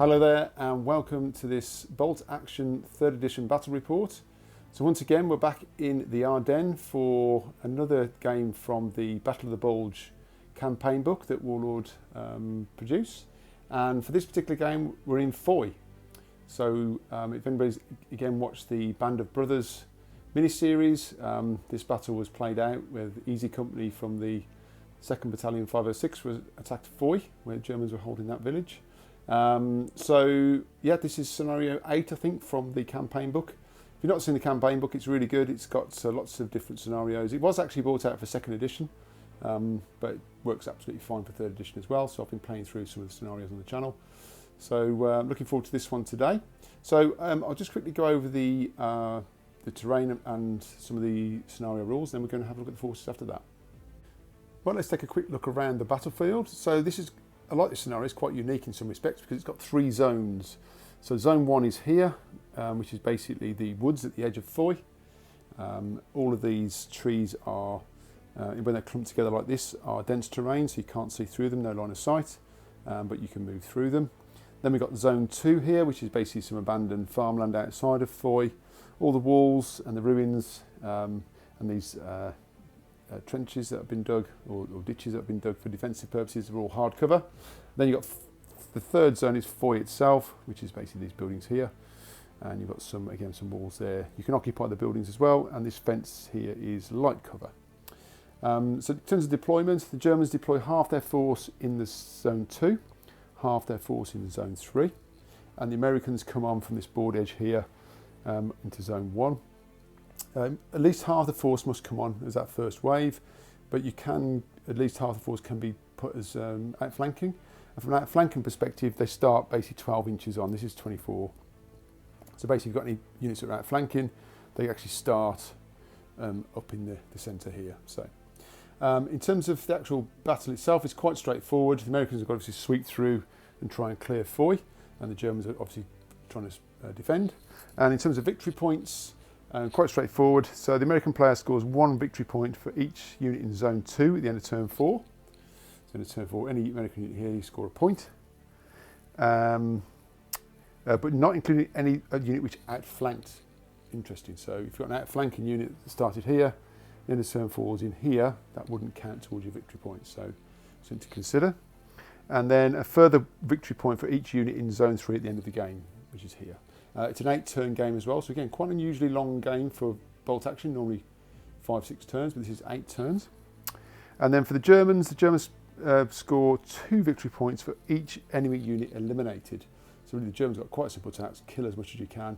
Hello there and welcome to this Bolt Action 3rd edition battle report. So once again we're back in the Ardennes for another game from the Battle of the Bulge campaign book that Warlord produced, and for this particular game we're in Foy. So if anybody's again watched the Band of Brothers mini-series, this battle was played out with Easy Company from the 2nd Battalion 506 was attacked Foy, where the Germans were holding that village. So yeah, this is scenario 8 I think from the campaign book. If you've not seen the campaign book, it's really good. It's got lots of different scenarios. It was actually brought out for 2nd edition, but it works absolutely fine for 3rd edition as well. So I've been playing through some of the scenarios on the channel. So I'm looking forward to this one today. So I'll just quickly go over the terrain and some of the scenario rules, then we're going to have a look at the forces after that. Well, let's take a quick look around the battlefield. So this is, I like this scenario, it's quite unique in some respects because it's got 3 zones. So zone 1 is here, which is basically the woods at the edge of Foy. All of these trees are, when they're clumped together like this, are dense terrain, so you can't see through them, no line of sight, but you can move through them. Then we've got zone 2 here, which is basically some abandoned farmland outside of Foy. All the walls and the ruins and these trenches that have been dug, or ditches that have been dug for defensive purposes, are all hard cover. Then you've got the 3rd zone is Foy itself, which is basically these buildings here, and you've got some walls there. You can occupy the buildings as well, and this fence here is light cover. So in terms of deployment, the Germans deploy half their force in the zone 2, half their force in zone 3, and the Americans come on from this board edge here into zone 1. At least half the force must come on as that first wave, but at least half the force can be put as outflanking. And from an outflanking perspective, they start basically 12 inches on. This is 24. So basically, if you've got any units that are outflanking, they actually start up in the centre here. So in terms of the actual battle itself, it's quite straightforward. The Americans have got to obviously sweep through and try and clear Foy, and the Germans are obviously trying to defend. And in terms of victory points, quite straightforward. So the American player scores 1 victory point for each unit in zone 2 at the end of turn 4. So in turn 4, any American unit here, you score a point. But not including any unit which outflanked. Interesting. So if you've got an outflanking unit that started here, the end of turn 4 is in here, that wouldn't count towards your victory points. So something to consider. And then a further victory point for each unit in zone 3 at the end of the game, which is here. It's an 8-turn game as well, so again, quite an unusually long game for bolt action, normally 5-6 turns, but this is 8 turns. And then for the Germans score 2 victory points for each enemy unit eliminated. So really the Germans got quite simple attacks, kill as much as you can.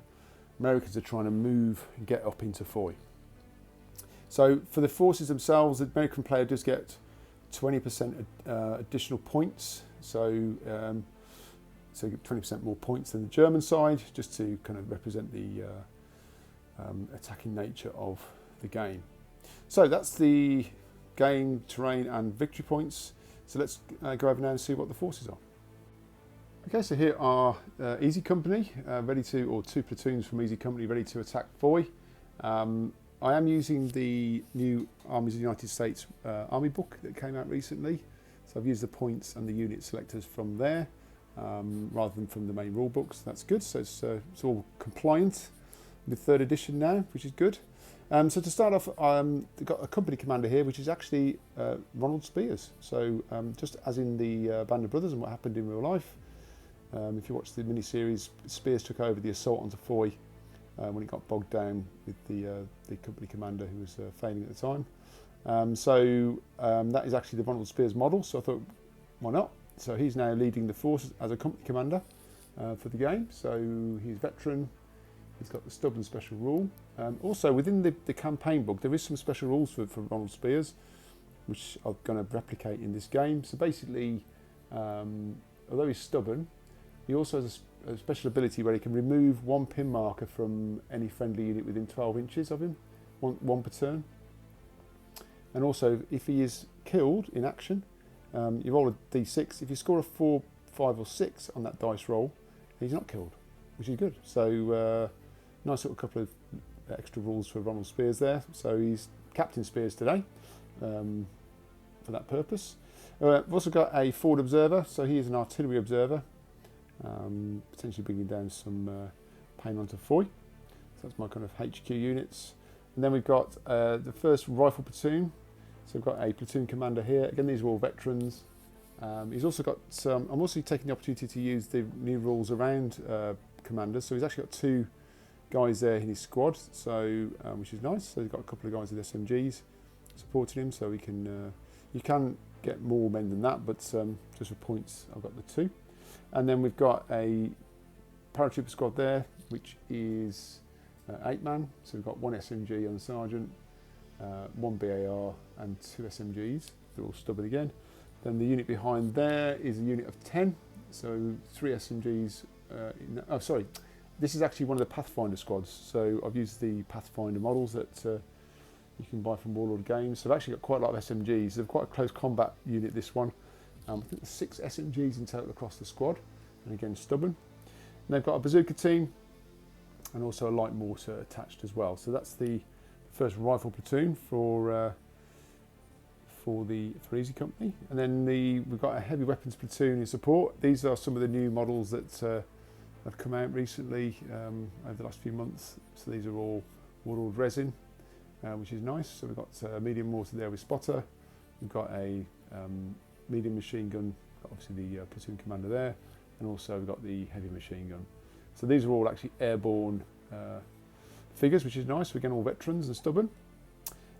Americans are trying to move and get up into Foy. So for the forces themselves, the American player does get 20% additional points, so 20% more points than the German side, just to kind of represent the attacking nature of the game. So that's the game, terrain and victory points. So let's go over now and see what the forces are. Okay, so here are Easy Company, or 2 platoons from Easy Company ready to attack Foy. I am using the new Armies of the United States Army book that came out recently. So I've used the points and the unit selectors from there, rather than from the main rule books. That's good. So it's all compliant with 3rd edition now, which is good. So to start off, we've got a company commander here, which is actually Ronald Spears. So just as in the Band of Brothers and what happened in real life, if you watch the mini-series, Spears took over the assault onto Foy when it got bogged down with the company commander who was failing at the time. That is actually the Ronald Spears model, so I thought, why not? So he's now leading the force as a company commander for the game. So he's veteran. He's got the stubborn special rule. Also within the campaign book, there is some special rules for Ronald Spears, which I'm going to replicate in this game. So basically, although he's stubborn, he also has a special ability where he can remove 1 pin marker from any friendly unit within 12 inches of him, one per turn. And also, if he is killed in action, you roll a d6. If you score a 4, 5 or 6 on that dice roll, he's not killed, which is good. So nice little couple of extra rules for Ronald Spears there. So he's Captain Spears today for that purpose. We've also got a forward observer, so he is an artillery observer. potentially bringing down some pain onto Foy. So that's my kind of HQ units. And then we've got the first rifle platoon. So we've got a platoon commander here. Again, these are all veterans. He's also got some, I'm also taking the opportunity to use the new rules around commanders. So he's actually got 2 guys there in his squad, so which is nice. So he's got a couple of guys with SMGs supporting him, so we can you can get more men than that, but just for points I've got the 2. And then we've got a paratrooper squad there, which is 8 man. So we've got 1 SMG on the sergeant, 1 BAR and 2 SMGs. They're all stubborn again. Then the unit behind there is a unit of 10, so 3 SMGs. Oh, sorry, this is actually one of the Pathfinder squads. So I've used the Pathfinder models that you can buy from Warlord Games. So I've actually got quite a lot of SMGs. They're quite a close combat unit, this one. I think there's 6 SMGs in total across the squad, and again stubborn. And they've got a bazooka team and also a light mortar attached as well. So that's the first rifle platoon for Easy Company. And then we've got a heavy weapons platoon in support. These are some of the new models that have come out recently over the last few months. So these are all Warlord resin, which is nice. So we've got a medium mortar there with spotter. We've got a medium machine gun, obviously the platoon commander there, and also we've got the heavy machine gun. So these are all actually airborne figures, which is nice. So again, all veterans and stubborn.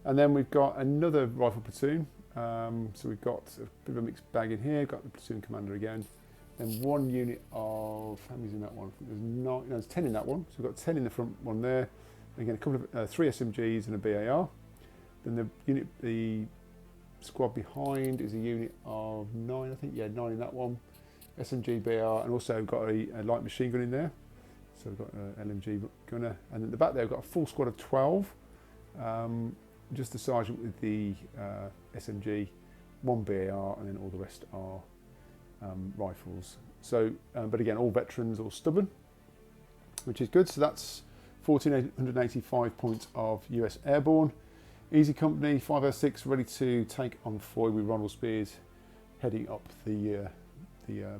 And then we've got another rifle platoon. So we've got a bit of a mixed bag in here. We've got the platoon commander again. Then 1 unit of, how many's in that one? I think there's 10 in that one. So we've got 10 in the front one there. Again, a couple of 3 SMGs and a BAR. Then the squad behind is a unit of 9, I think. Yeah, 9 in that one. SMG, BAR, and also we've got a light machine gun in there. So we've got an LMG gunner. And at the back there, we've got a full squad of 12. Just the sergeant with the SMG, 1 BAR, and then all the rest are rifles. So, but again, all veterans, all stubborn, which is good. So that's 1,485 points of US Airborne. Easy Company, 506, ready to take on Foy with Ronald Spears heading up the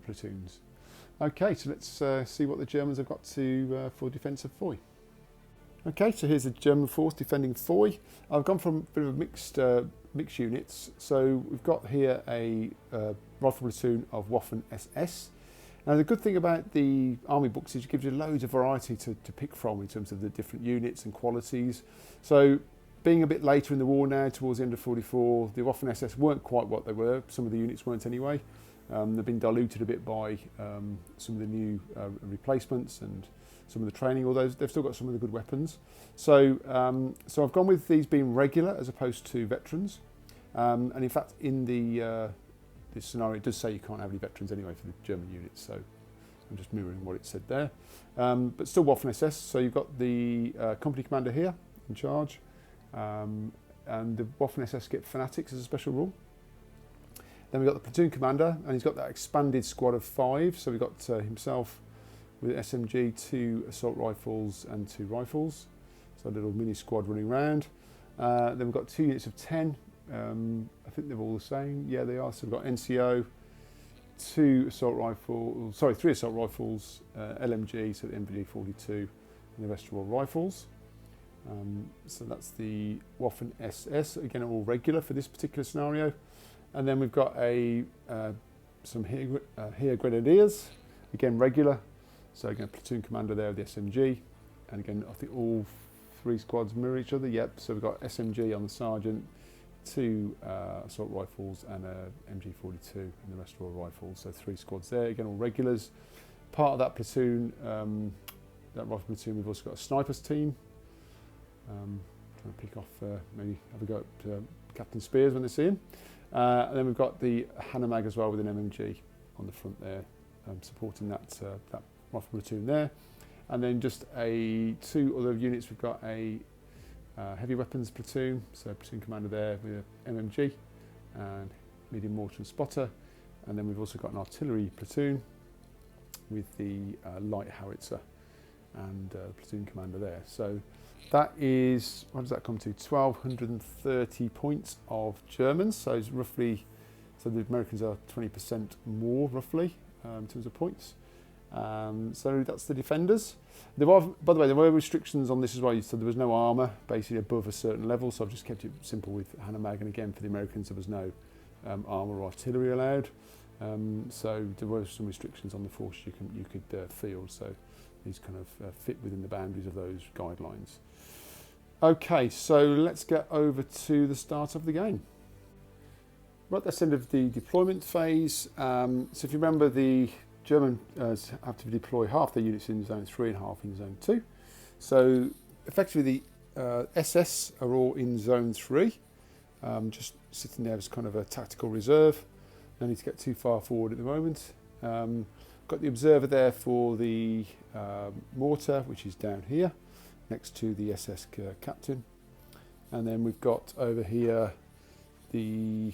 platoons. Okay, so let's see what the Germans have got to for defence of Foy. Okay, so here's the German force defending Foy. I've gone from a bit of mixed units. So we've got here a rifle platoon of Waffen SS. Now the good thing about the army books is it gives you loads of variety to pick from in terms of the different units and qualities. So being a bit later in the war now, towards the end of 44, the Waffen SS weren't quite what they were. Some of the units weren't anyway. They've been diluted a bit by some of the new replacements and some of the training, although they've still got some of the good weapons. So so I've gone with these being regular as opposed to veterans. And in fact, in this scenario, it does say you can't have any veterans anyway for the German units. So I'm just mirroring what it said there. But still Waffen SS. So you've got the company commander here in charge. And the Waffen SS get fanatics as a special rule. Then we've got the platoon commander, and he's got that expanded squad of 5. So we've got himself with SMG, 2 assault rifles and 2 rifles. So a little mini squad running around. Then we've got 2 units of 10. I think they're all the same. Yeah, they are. So we've got NCO, 3 assault rifles, LMG, so the MVG 42, and the rest are all rifles. So that's the Waffen SS, again all regular for this particular scenario. And then we've got some here grenadiers, again regular. So again platoon commander there with the SMG, and again I think all 3 squads mirror each other. Yep. So we've got SMG on the sergeant, 2 assault rifles and a MG42, and the rest are all rifles. So 3 squads there, again all regulars. Part of that platoon, that rifle platoon, we've also got a snipers team. Trying to pick off, maybe have a go at Captain Spears when they see him. And then we've got the Hanomag as well with an MMG on the front there, supporting that rifle platoon there. And then just 2 other units. We've got a heavy weapons platoon, so platoon commander there with an MMG and medium mortar and spotter. And then we've also got an artillery platoon with the light howitzer and platoon commander there. So that is, what does that come to? 1,230 points of Germans. So it's roughly, so the Americans are 20% more roughly in terms of points. So that's the defenders. There are, by the way, there were restrictions on this as well. So there was no armour basically above a certain level. So I've just kept it simple with Hanomag. And again, for the Americans, there was no armour or artillery allowed. So there were some restrictions on the forces you could field. So these kind of fit within the boundaries of those guidelines. Okay, so let's get over to the start of the game. Right, that's the end of the deployment phase. So if you remember, the Germans have to deploy half their units in Zone 3 and half in Zone 2. So effectively the SS are all in Zone 3, just sitting there as kind of a tactical reserve. No need to get too far forward at the moment. Got the observer there for the mortar, which is down here, next to the SS captain. And then we've got over here the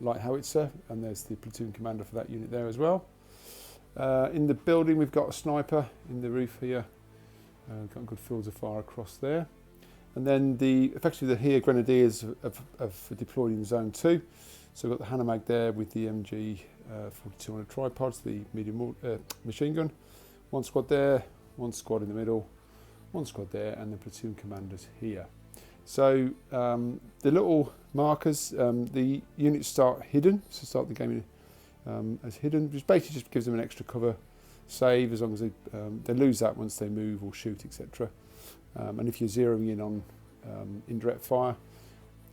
light howitzer, and there's the platoon commander for that unit there as well. In the building we've got a sniper in the roof here, got good fields of fire across there. And then effectively the here grenadiers have deployed in Zone 2. So we've got the Hanomag there with the MG 4200 tripods, the medium machine gun. One squad there, one squad in the middle, one squad there, and the platoon commanders here. So the little markers, the units start hidden, so start the game as hidden, which basically just gives them an extra cover save as long as they lose that once they move or shoot, etc. And if you're zeroing in on indirect fire,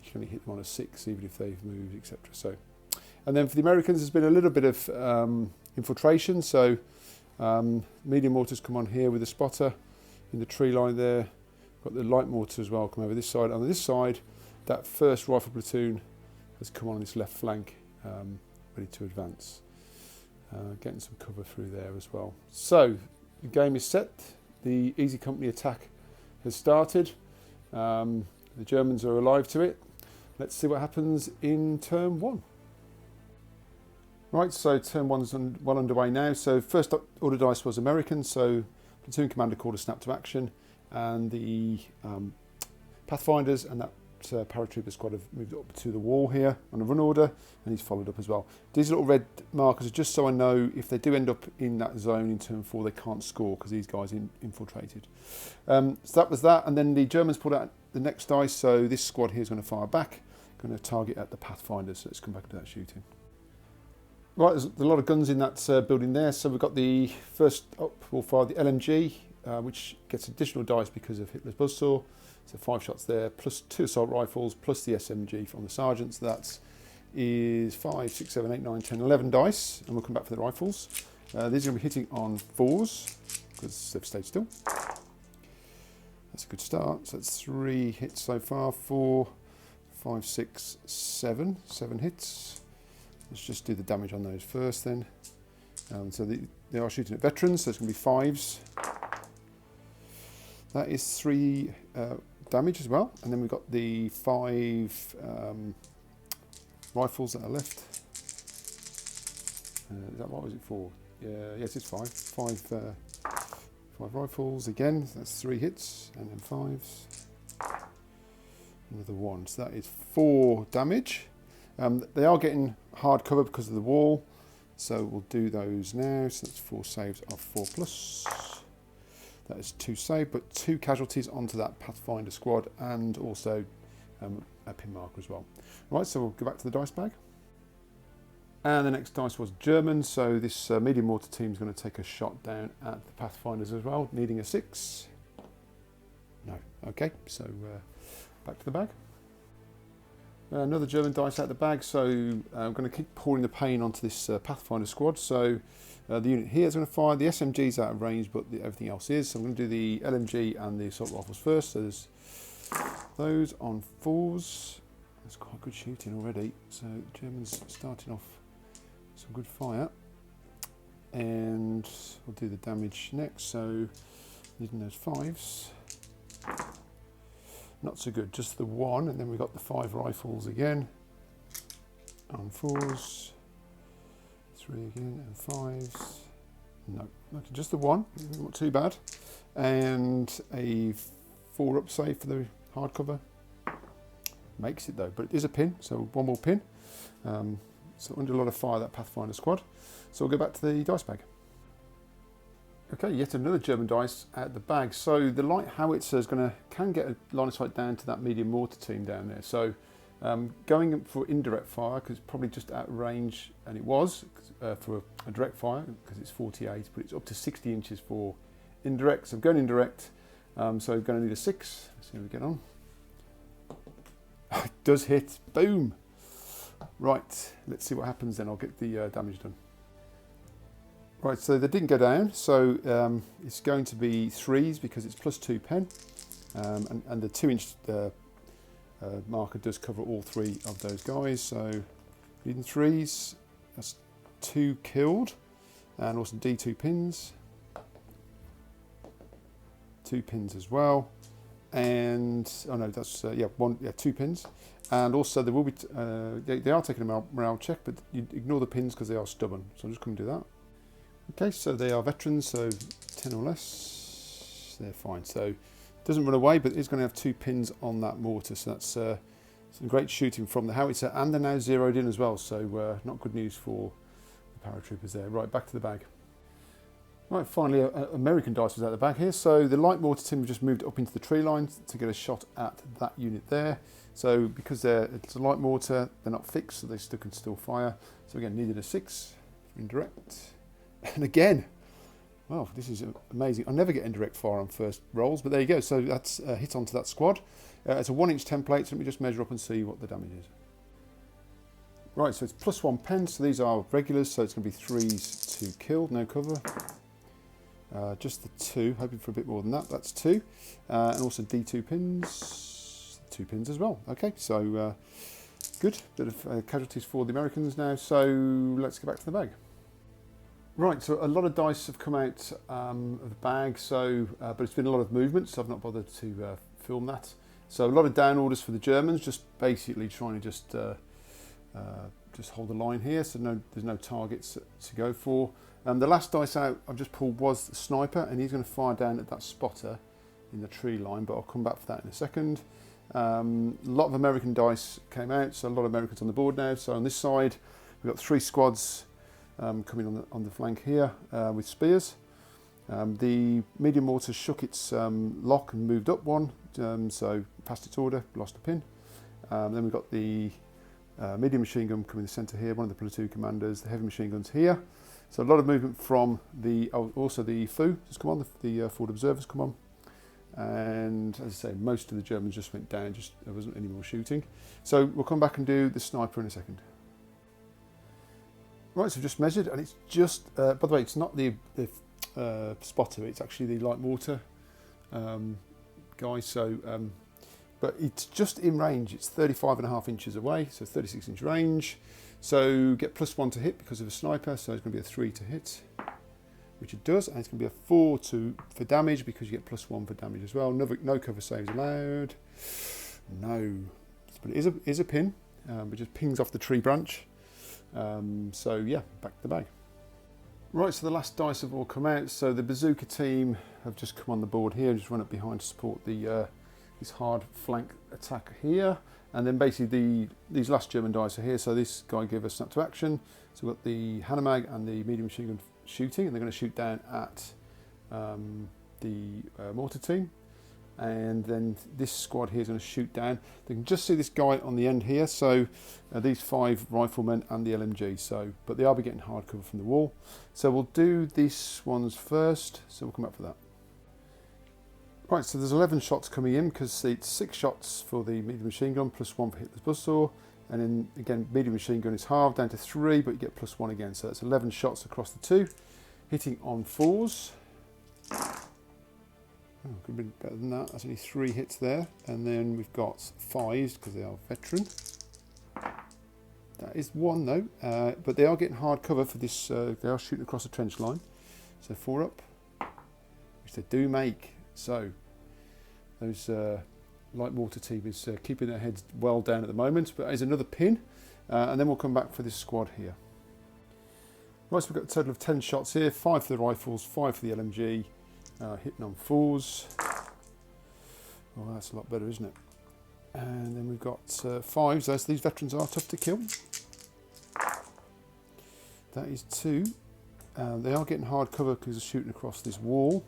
you can only hit them on a 6 even if they've moved, etc. So, and then for the Americans, there's been a little bit of infiltration. So medium mortars come on here with a spotter in the tree line there. Got the light mortar as well come over this side. On this side, that first rifle platoon has come on this left flank, ready to advance. Getting some cover through there as well. So the game is set. The Easy Company attack has started. The Germans are alive to it. Let's see what happens in turn 1. Right, so turn 1's well underway now. So first order dice was American, so platoon commander called a snap to action, and the Pathfinders and that paratrooper squad have moved up to the wall here on a run order, and he's followed up as well. These little red markers are just so I know if they do end up in that zone in turn 4, they can't score because these guys infiltrated. So that was that, and then the Germans pulled out the next dice, so this squad here is going to fire back, going to target at the Pathfinders, so let's come back to that shooting. Right, there's a lot of guns in that building there, so we've got the first up, we'll fire the LMG, which gets additional dice because of Hitler's buzzsaw. So 5 shots there, plus 2 assault rifles, plus the SMG from the sergeant. So that is 5, 6, 7, 8, 9, 10, 11 dice. And we'll come back for the rifles. These are going to be hitting on 4s, because they've stayed still. That's a good start. So that's 3 hits so far. 4, 5, 6, 7. 7 hits. Let's just do the damage on those first then. So they are shooting at veterans, so it's going to be 5s. That is 3 damage as well, and then we've got the 5 rifles that are left. Is that what was it for? Yes, it's 5. 5 rifles again. So that's 3 hits, and then 5s. Another 1. So that is 4 damage. They are getting hard cover because of the wall, so we'll do those now. So that's 4 saves of 4+. That is 2 save, but 2 casualties onto that Pathfinder squad, and also a pin marker as well. Right, so we'll go back to the dice bag. And the next dice was German, so this medium mortar team is going to take a shot down at the Pathfinders as well, needing a 6. No, okay, so back to the bag. Another German dice out the bag, so I'm going to keep pouring the pain onto this Pathfinder squad. So the unit here is going to fire. The SMG is out of range, but everything else is. So I'm going to do the LMG and the assault rifles first. So there's those on 4s. That's quite good shooting already. So the Germans starting off some good fire. And we'll do the damage next. So using those 5s. Not so good, just the 1, and then we've got the 5 rifles again on 4s, 3 again, and 5s. No, okay, just the 1, not too bad, and a 4 up save for the hardcover. Makes it though, but it is a pin, so 1 more pin. So under a lot of fire, that Pathfinder squad. So we'll go back to the dice bag. Okay, yet another German dice out the bag. So the light howitzer is can get a line of sight down to that medium mortar team down there. So going for indirect fire, because it's probably just out of range, and it was for a direct fire because it's 48, but it's up to 60 inches for indirect. So I'm going indirect. So I'm going to need a 6. Let's see how we get on. It does hit. Boom. Right, let's see what happens then. I'll get the damage done. Right, so they didn't go down, so it's going to be 3s because it's +2 pen, and the 2-inch marker does cover all 3 of those guys. So leading 3s, that's 2 killed, and also D2 pins, 2 pins as well, and oh no, that's 2 pins, and also there will be they are taking a morale check, but you ignore the pins because they are stubborn. So I'm just going to do that. Okay, so they are veterans, so 10 or less, they're fine. So it doesn't run away, but it's going to have 2 pins on that mortar. So that's some great shooting from the howitzer, and they're now zeroed in as well. So not good news for the paratroopers there. Right, back to the bag. Right, finally, American dice was out of the bag here. So the light mortar team just moved up into the tree line to get a shot at that unit there. So because it's a light mortar, they're not fixed, so they can still fire. So again, needed a 6 for indirect. And again, well, this is amazing. I never get indirect fire on first rolls, but there you go. So that's a hit onto that squad. It's a 1-inch template, so let me just measure up and see what the damage is. Right, so it's +1 pen, so these are regulars, so it's going to be 3s to kill, no cover. Just the 2, hoping for a bit more than that. That's 2. And also D2 pins, 2 pins as well. Okay, so good. Bit of casualties for the Americans now, so let's get back to the bag. Right, so a lot of dice have come out of the bag, so but it's been a lot of movement, so I've not bothered to film that. So a lot of down orders for the Germans, just basically trying to just hold the line here, so there's no targets to go for. The last dice out I've just pulled was the sniper, and he's going to fire down at that spotter in the tree line, but I'll come back for that in a second. A lot of American dice came out, so a lot of Americans on the board now. So on this side, we've got 3 squads coming on the flank here with spears. The medium mortar shook its lock and moved up 1, so passed its order, lost a pin. Then we've got the medium machine gun coming in the centre here, one of the platoon commanders, the heavy machine guns here. So a lot of movement from also the FU has come on, the forward observers come on. And as I say, most of the Germans just went down, there wasn't any more shooting. So we'll come back and do the sniper in a second. Right, so just measured, and it's just, by the way, it's not the spotter, it's actually the light mortar guy, so, but it's just in range. It's 35.5 inches away, so 36-inch range. So get +1 to hit because of a sniper, so it's going to be a 3 to hit, which it does, and it's going to be a 4 for damage because you get +1 for damage as well. No cover saves allowed. No, but it is a pin, but just pings off the tree branch. So yeah, back to the bag. Right, so the last dice have all come out. So the bazooka team have just come on the board here and just run up behind to support this hard flank attack here. And then basically these last German dice are here. So this guy gave us snap to action. So we've got the Hanomag and the medium machine gun shooting, and they're going to shoot down at the mortar team. And then this squad here is going to shoot down. They can just see this guy on the end here. So these 5 riflemen and the LMG. So, but they are be getting hard cover from the wall. So we'll do these ones first. So we'll come up for that. Right, so there's 11 shots coming in because it's 6 shots for the medium machine gun +1 for Hitler's buzzsaw. And then again, medium machine gun is halved down to 3, but you get +1 again. So that's 11 shots across the 2, hitting on 4s. Oh, could be better than that. That's only 3 hits there. And then we've got 5s because they are veteran. That is 1 though, but they are getting hard cover for this. They are shooting across the trench line. So 4 up, which they do make. So those light mortar team is keeping their heads well down at the moment, but there's another pin, and then we'll come back for this squad here. Right, so we've got a total of 10 shots here, 5 for the rifles, 5 for the LMG, hitting on 4s. Oh, that's a lot better, isn't it? And then we've got 5s. So these veterans are tough to kill. That is 2. They are getting hard cover because they're shooting across this wall.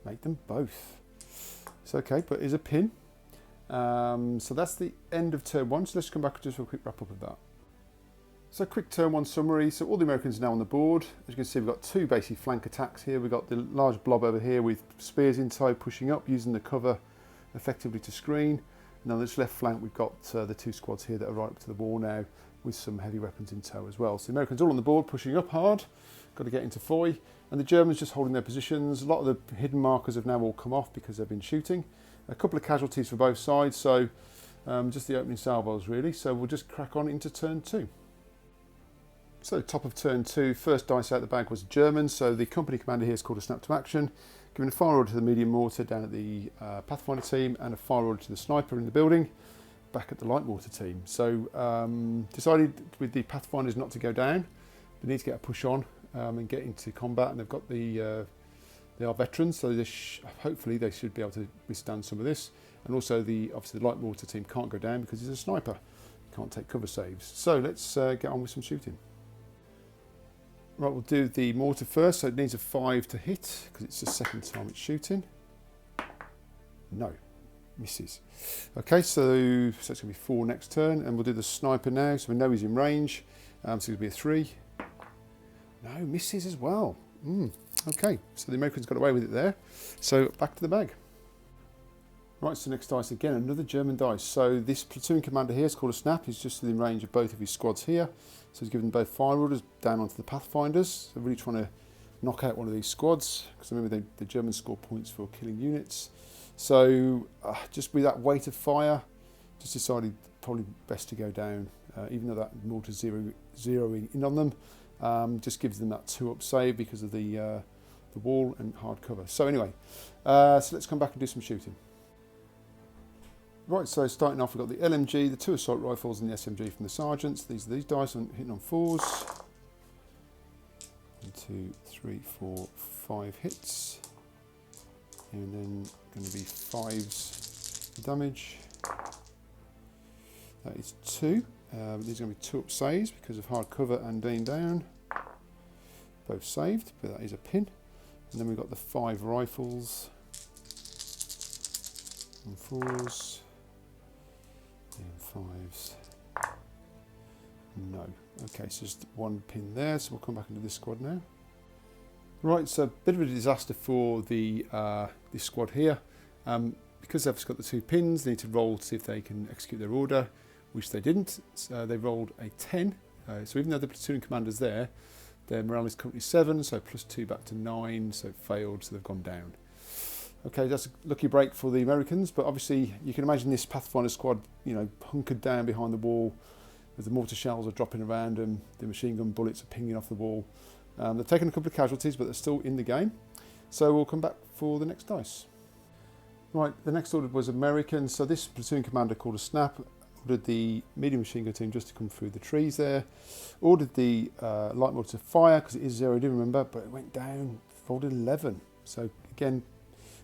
Make them both. It's okay, but it's a pin. So that's the end of turn 1. So let's come back and just for a quick wrap up of that. So quick turn 1 summary. So all the Americans are now on the board. As you can see, we've got 2 basic flank attacks here. We've got the large blob over here with spears inside pushing up, using the cover effectively to screen. And on this left flank, we've got the 2 squads here that are right up to the wall now with some heavy weapons in tow as well. So the Americans all on the board, pushing up hard. Got to get into Foy. And the Germans just holding their positions. A lot of the hidden markers have now all come off because they've been shooting. A couple of casualties for both sides, so just the opening salvos really. So we'll just crack on into turn 2. So top of turn 2, first dice out the bag was German, so the company commander here is called a snap to action, giving a fire order to the medium mortar down at the Pathfinder team and a fire order to the sniper in the building back at the light mortar team. So decided with the Pathfinders not to go down, they need to get a push on and get into combat, and they've got they are veterans, so hopefully they should be able to withstand some of this. And also obviously the light mortar team can't go down because he's a sniper, can't take cover saves. So let's get on with some shooting. Right, we'll do the mortar first, so it needs a 5 to hit because it's the second time it's shooting. No, misses. Okay, so it's going to be 4 next turn, and we'll do the sniper now, so we know he's in range. So it's going to be a 3. No, misses as well. Okay, so the Americans got away with it there. So back to the bag. Right, so next dice again, another German dice. So this platoon commander here is called a snap. He's just within range of both of his squads here. So he's given both fire orders down onto the Pathfinders. So really trying to knock out one of these squads, because remember the Germans score points for killing units. So just with that weight of fire, just decided probably best to go down, even though that mortar's zeroing in on them. Just gives them that 2-up save because of the wall and hard cover. So anyway, so let's come back and do some shooting. Right, so starting off, we've got the LMG, the 2 assault rifles and the SMG from the sergeants. These are these dice hitting on 4s. 1, 2, 3, 4, 5 hits. And then going to be 5s damage. That is 2. These are going to be 2-up saves because of hard cover and being down. Both saved, but that is a pin. And then we've got the 5 rifles. And 4s. And 5s. No. Okay, so just 1 pin there, so we'll come back into this squad now. Right, so a bit of a disaster for the this squad here. Because they've got the 2 pins, they need to roll to see if they can execute their order, which they didn't. So they rolled a 10. So even though the platoon commander's there, their morale is currently 7, so +2 back to 9, so it failed, so they've gone down. Okay, that's a lucky break for the Americans, but obviously you can imagine this Pathfinder squad, you know, hunkered down behind the wall as the mortar shells are dropping around them, the machine gun bullets are pinging off the wall. They've taken a couple of casualties, but they're still in the game. So we'll come back for the next dice. Right, the next order was American. So this platoon commander called a snap, ordered the medium machine gun team just to come through the trees there. Ordered the light mortar to fire, because it is 0, I do remember, but it went down, folded 11. So again,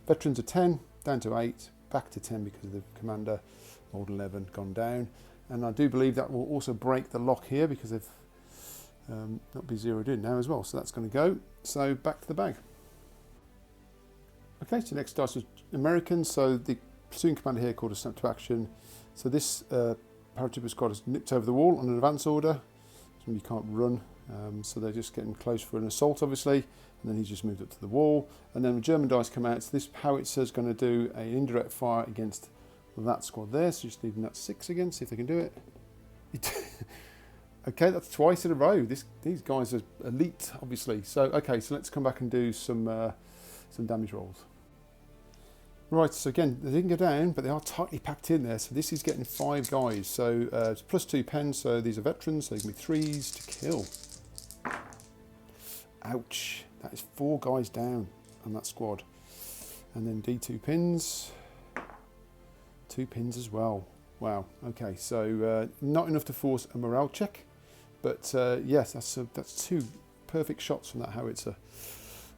veterans are 10, down to 8, back to 10 because of the commander, old 11, gone down. And I do believe that will also break the lock here because they've not be zeroed in now as well. So that's going to go. So back to the bag. Okay, so next dice was American. So the platoon commander here called a snap to action. So this paratrooper squad has nipped over the wall on an advance order. So you can't run. So they're just getting close for an assault, obviously. And then he's just moved up to the wall. And then the German dice come out. So this howitzer is going to do an indirect fire against that squad there. So just needing that 6 again, see if they can do it. Okay, that's twice in a row. These guys are elite, obviously. So okay, so let's come back and do some damage rolls. Right, so again, they didn't go down, but they are tightly packed in there. So this is getting 5 guys. So it's +2 pens. So these are veterans. So they can be 3s to kill. Ouch! That is 4 guys down on that squad. And then D2 pins. 2 pins as well. Wow. Okay, so not enough to force a morale check, but yes, that's 2 perfect shots from that howitzer.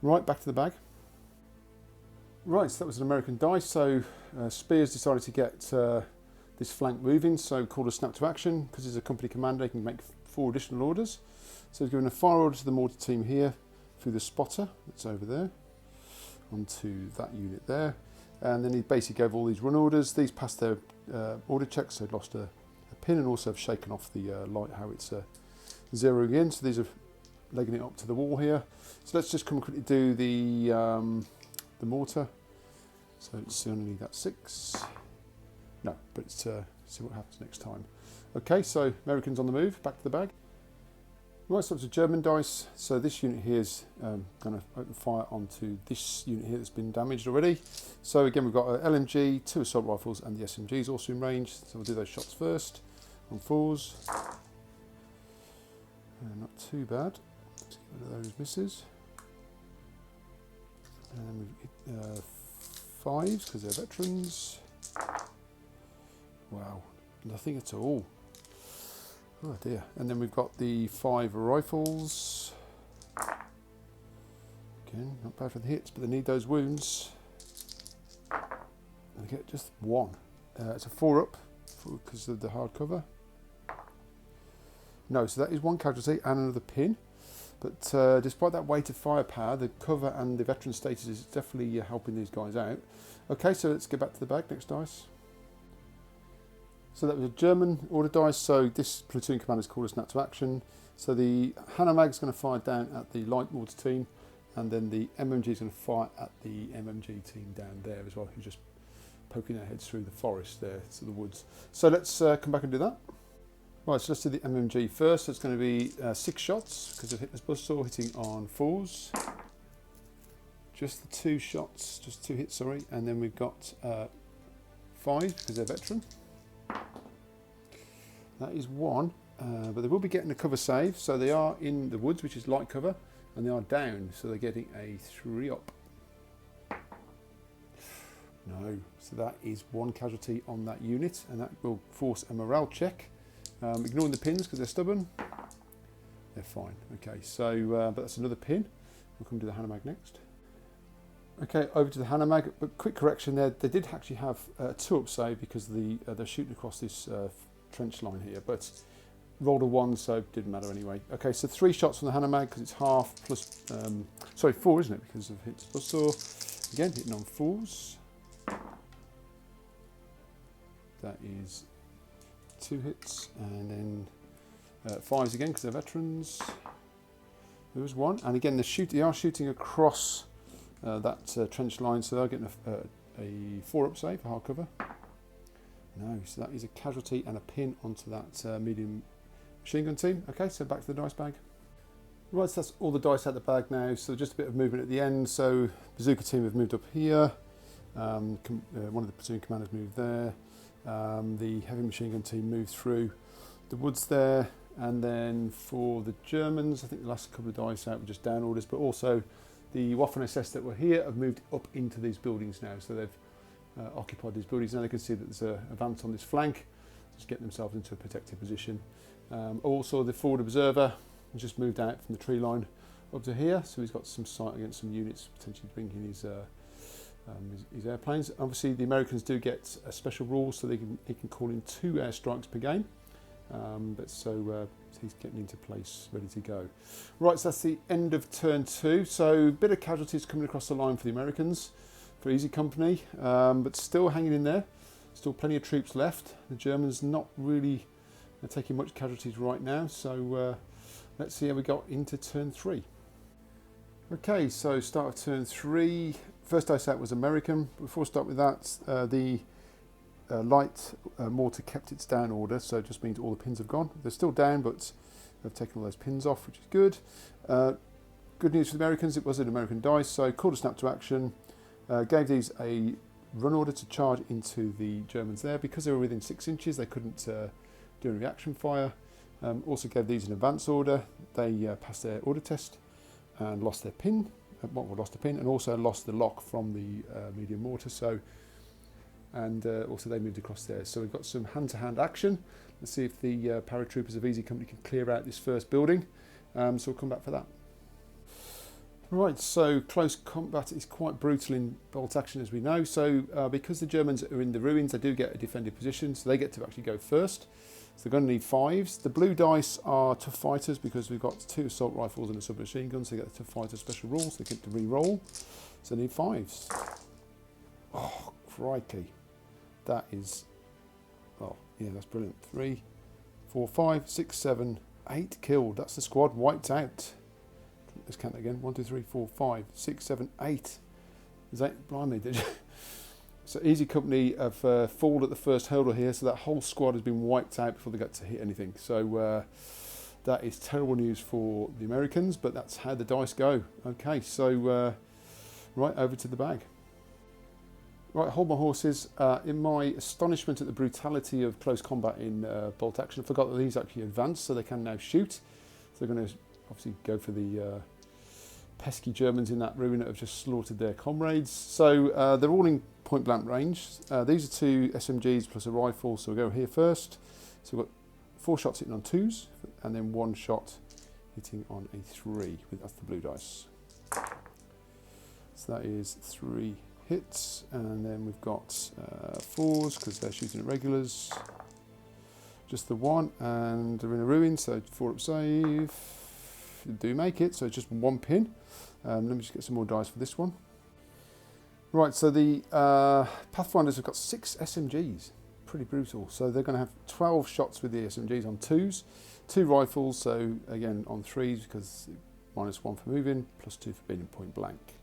Right, back to the bag. Right, so that was an American dice. So Spears decided to get this flank moving, so called a snap to action. Because he's a company commander, he can make 4 additional orders. So he's given a fire order to the mortar team here through the spotter that's over there onto that unit there, and then he basically gave all these run orders. These passed their order checks, so lost a pin, and also have shaken off the light howitzer zeroing in. So these are legging it up to the wall here. So let's just come quickly do the mortar. So it's only need that 6. No, but see what happens next time. Okay, so Americans on the move, back to the bag. Right, so it's a German dice. So this unit here is going to open fire onto this unit here that's been damaged already. So again, we've got an LMG, 2 assault rifles, and the SMG is also in range. So we'll do those shots first on 4s. Not too bad. Let's get rid of those misses. And we've hit 5s because they're veterans. Wow, nothing at all. Oh dear. And then we've got the 5 rifles. Again, not bad for the hits, but they need those wounds. And they get just 1. It's a 4-up because of the hard cover. No, so that is 1 casualty and another pin. But despite that weight of firepower, the cover and the veteran status is definitely helping these guys out. Okay, so let's get back to the bag. Next dice. So that was a German order dice. So this platoon commander's called a snap to action. So the Hanomag is going to fire down at the light mortar team, and then the MMG is going to fire at the MMG team down there as well, who's just poking their heads through the forest there to the woods. So let's come back and do that. Right, so let's do the MMG first. So it's going to be 6 shots because I've hit this buzzsaw, hitting on 4s. Just the 2 shots, just 2 hits, sorry. And then we've got 5 because they're veteran. That is 1, but they will be getting a cover save. So they are in the woods, which is light cover, and they are down. So they're getting a 3-up. No, so that is 1 casualty on that unit, and that will force a morale check. Ignoring the pins because they're stubborn. They're fine. Okay, so but that's another pin. We'll come to the Hanomag next. Okay, over to the Hanomag. But quick correction there, they did actually have a 2-up save because they're shooting across this trench line here, but rolled a 1, so it didn't matter anyway. Okay, so 3 shots from the Hanomag because it's half plus, sorry, 4, isn't it? Because of hits buzzsaw. Again, hitting on 4s. That is 2 hits, and then 5s again because they're veterans. There was 1, and again they are shooting across that trench line, so they're getting a 4-up save for hard cover. No, so that is a casualty and a pin onto that medium machine gun team. Okay, so back to the dice bag. Right, so that's all the dice out the bag now. So just a bit of movement at the end. So bazooka team have moved up here. One of the platoon commanders moved there. The heavy machine gun team moved through the woods there, and then for the Germans, I think the last couple of dice out were just down orders, but also the Waffen SS that were here have moved up into these buildings now, so they've occupied these buildings. Now they can see that there's a advance on this flank, just getting themselves into a protected position. Also the forward observer has just moved out from the tree line up to here, so he's got some sight against some units, potentially bringing his airplanes. Obviously the Americans do get a special rule, so he can call in 2 airstrikes per game, but he's getting into place, ready to go. Right, so that's the end of turn 2. So a bit of casualties coming across the line for the Americans, for Easy Company, but still hanging in there. Still plenty of troops left. The Germans not really taking much casualties right now, so let's see how we got into turn 3. Okay, so start of turn 3. First dice out was American. Before we start with that, the light mortar kept its down order, so it just means all the pins have gone. They're still down, but they've taken all those pins off, which is good. Good news for the Americans, it was an American dice, so called a snap to action. Gave these a run order to charge into the Germans there. Because they were within 6 inches, they couldn't do a reaction fire. Also gave these an advance order. They passed their order test and lost their pin. Lost a pin, and also lost the lock from the medium mortar. So, and also they moved across there. So we've got some hand-to-hand action. Let's see if the paratroopers of Easy Company can clear out this first building. So we'll come back for that. Right, so close combat is quite brutal in bolt action, as we know. So because the Germans are in the ruins, they do get a defended position, so they get to actually go first. So they're going to need 5s. The blue dice are tough fighters because we've got 2 assault rifles and a submachine gun, so they get the tough fighter special rules. They get to re-roll. So they need 5s. Oh, crikey. That is, oh, yeah, that's brilliant. 3, 4, 5, 6, 7, 8 killed. That's the squad wiped out. Let's count that again. 1, 2, 3, 4, 5, 6, 7, 8. Is that, blimey, did you? So Easy Company have fallen at the first hurdle here, so that whole squad has been wiped out before they got to hit anything. So that is terrible news for the Americans, but that's how the dice go. Okay, so right, over to the bag. Right, hold my horses. In my astonishment at the brutality of close combat in bolt action, I forgot that these actually advance, so they can now shoot. So they're going to obviously go for the pesky Germans in that ruin that have just slaughtered their comrades. So they're all in point blank range. These are 2 SMGs plus a rifle, so we'll go here first. So we've got 4 shots hitting on 2s, and then 1 shot hitting on a 3. That's the blue dice. So that is 3 hits, and then we've got 4s because they're shooting at regulars. Just the 1, and they're in a ruin, so 4 up save. Do make it, so it's just 1 pin. Let me just get some more dice for this one. Right, so the Pathfinders have got 6 SMGs. Pretty brutal. So they're going to have 12 shots with the SMGs on 2s, 2 rifles, so again on 3s because -1 for moving, +2 for being in point blank.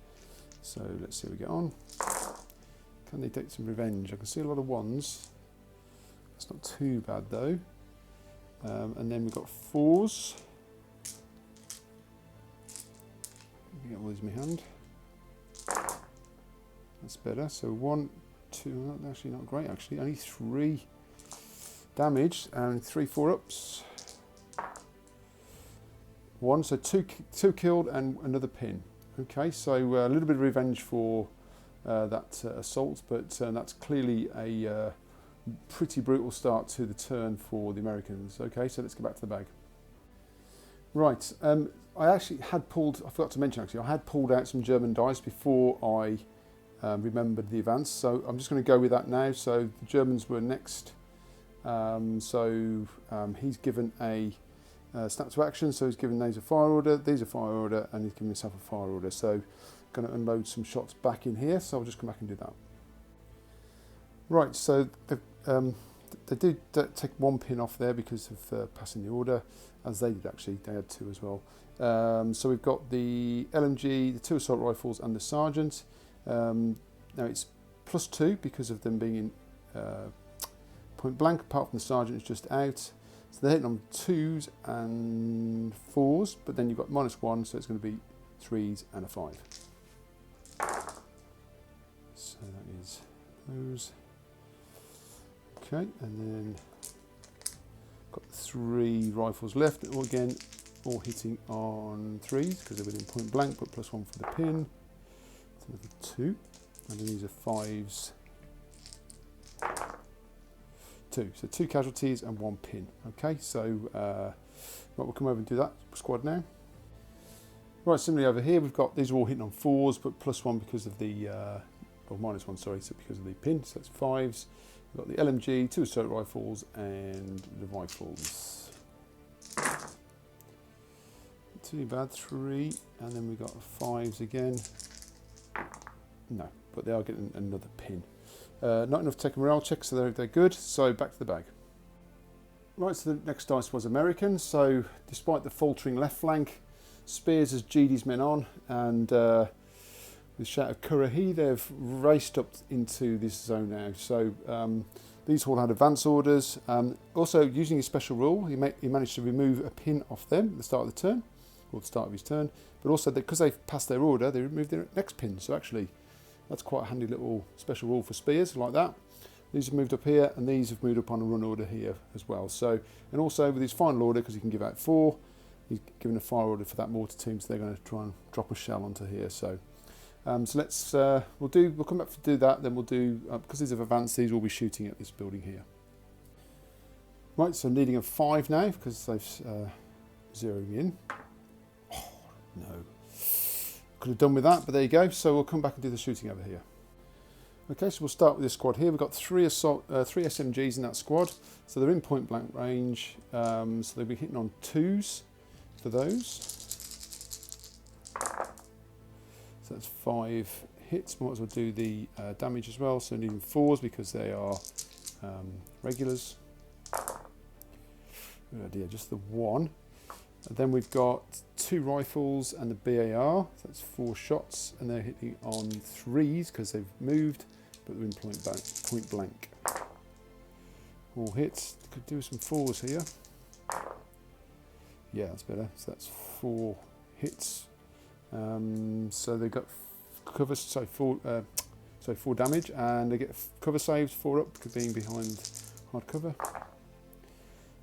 So let's see how we get on. Can they take some revenge? I can see a lot of 1s. That's not too bad though. And then we've got 4s. Get all these in my hand. That's better. So 1, 2, actually not great actually. Only 3 damage and 3 4-ups. 1, so 2 killed and another pin. Okay, so a little bit of revenge for that assault, but that's clearly a pretty brutal start to the turn for the Americans. Okay, so let's get back to the bag. Right, I actually had pulled, I forgot to mention actually, I had pulled out some German dice before I remembered the advance, so I'm just going to go with that now. So the Germans were next, he's given a snap to action, so he's given these a fire order, and he's given himself a fire order. So going to unload some shots back in here, so I'll just come back and do that. Right, so they did take 1 pin off there because of passing the order, as they did actually, they had 2 as well. So we've got the LMG, the 2 assault rifles and the sergeant. Now it's +2 because of them being in point blank, apart from the sergeant is just out. So they're hitting on 2s and 4s, but then you've got -1, so it's going to be 3s and a 5. So that is those. Okay, and then got 3 rifles left, all again, all hitting on 3s because they're within point blank, but +1 for the pin. That's another 2, and then these are 5s. 2, so 2 casualties and 1 pin. Okay, so right, we'll come over and do that squad now. Right, similarly over here, we've got, these are all hitting on 4s, but +1 because of the, or -1, sorry, so because of the pin, so that's 5s. We've got the LMG, 2 assault rifles, and the rifles. Too bad, 3, and then we've got 5s again. No, but they are getting another pin. Not enough to take a morale check, so they're good. So back to the bag. Right, so the next dice was American. So despite the faltering left flank, Spears has G'd his men on, and with shout of Kurahi, they've raced up into this zone now. So these all had advance orders. Also, using his special rule, he managed to remove a pin off them at the start of the turn, or the start of his turn. But also, because they've passed their order, they removed their next pin. So actually, that's quite a handy little special rule for Spears, like that. These have moved up here, and these have moved up on a run order here as well. So, and also with his final order, because he can give out 4, he's given a fire order for that mortar team, so they're going to try and drop a shell onto here. So, so let's we'll come back to do that. Then we'll do because these have advanced. These will be shooting at this building here. Right, so needing a 5 now because they've zeroed me in. Oh no. Could have done with that, but there you go. So we'll come back and do the shooting over here. Okay, so we'll start with this squad here. We've got three SMGs in that squad, so they're in point blank range, so they'll be hitting on 2s for those. So that's 5 hits. Might as well do the damage as well, so needing 4s because they are regulars. Good idea, just the 1. And then we've got 2 rifles and the BAR, so that's 4 shots, and they're hitting on 3s because they've moved, but they're in point blank. All hits. Could do some 4s here. Yeah, that's better. So that's 4 hits. So they've got cover, so 4 damage, and they get cover saves 4 up because being behind hard cover.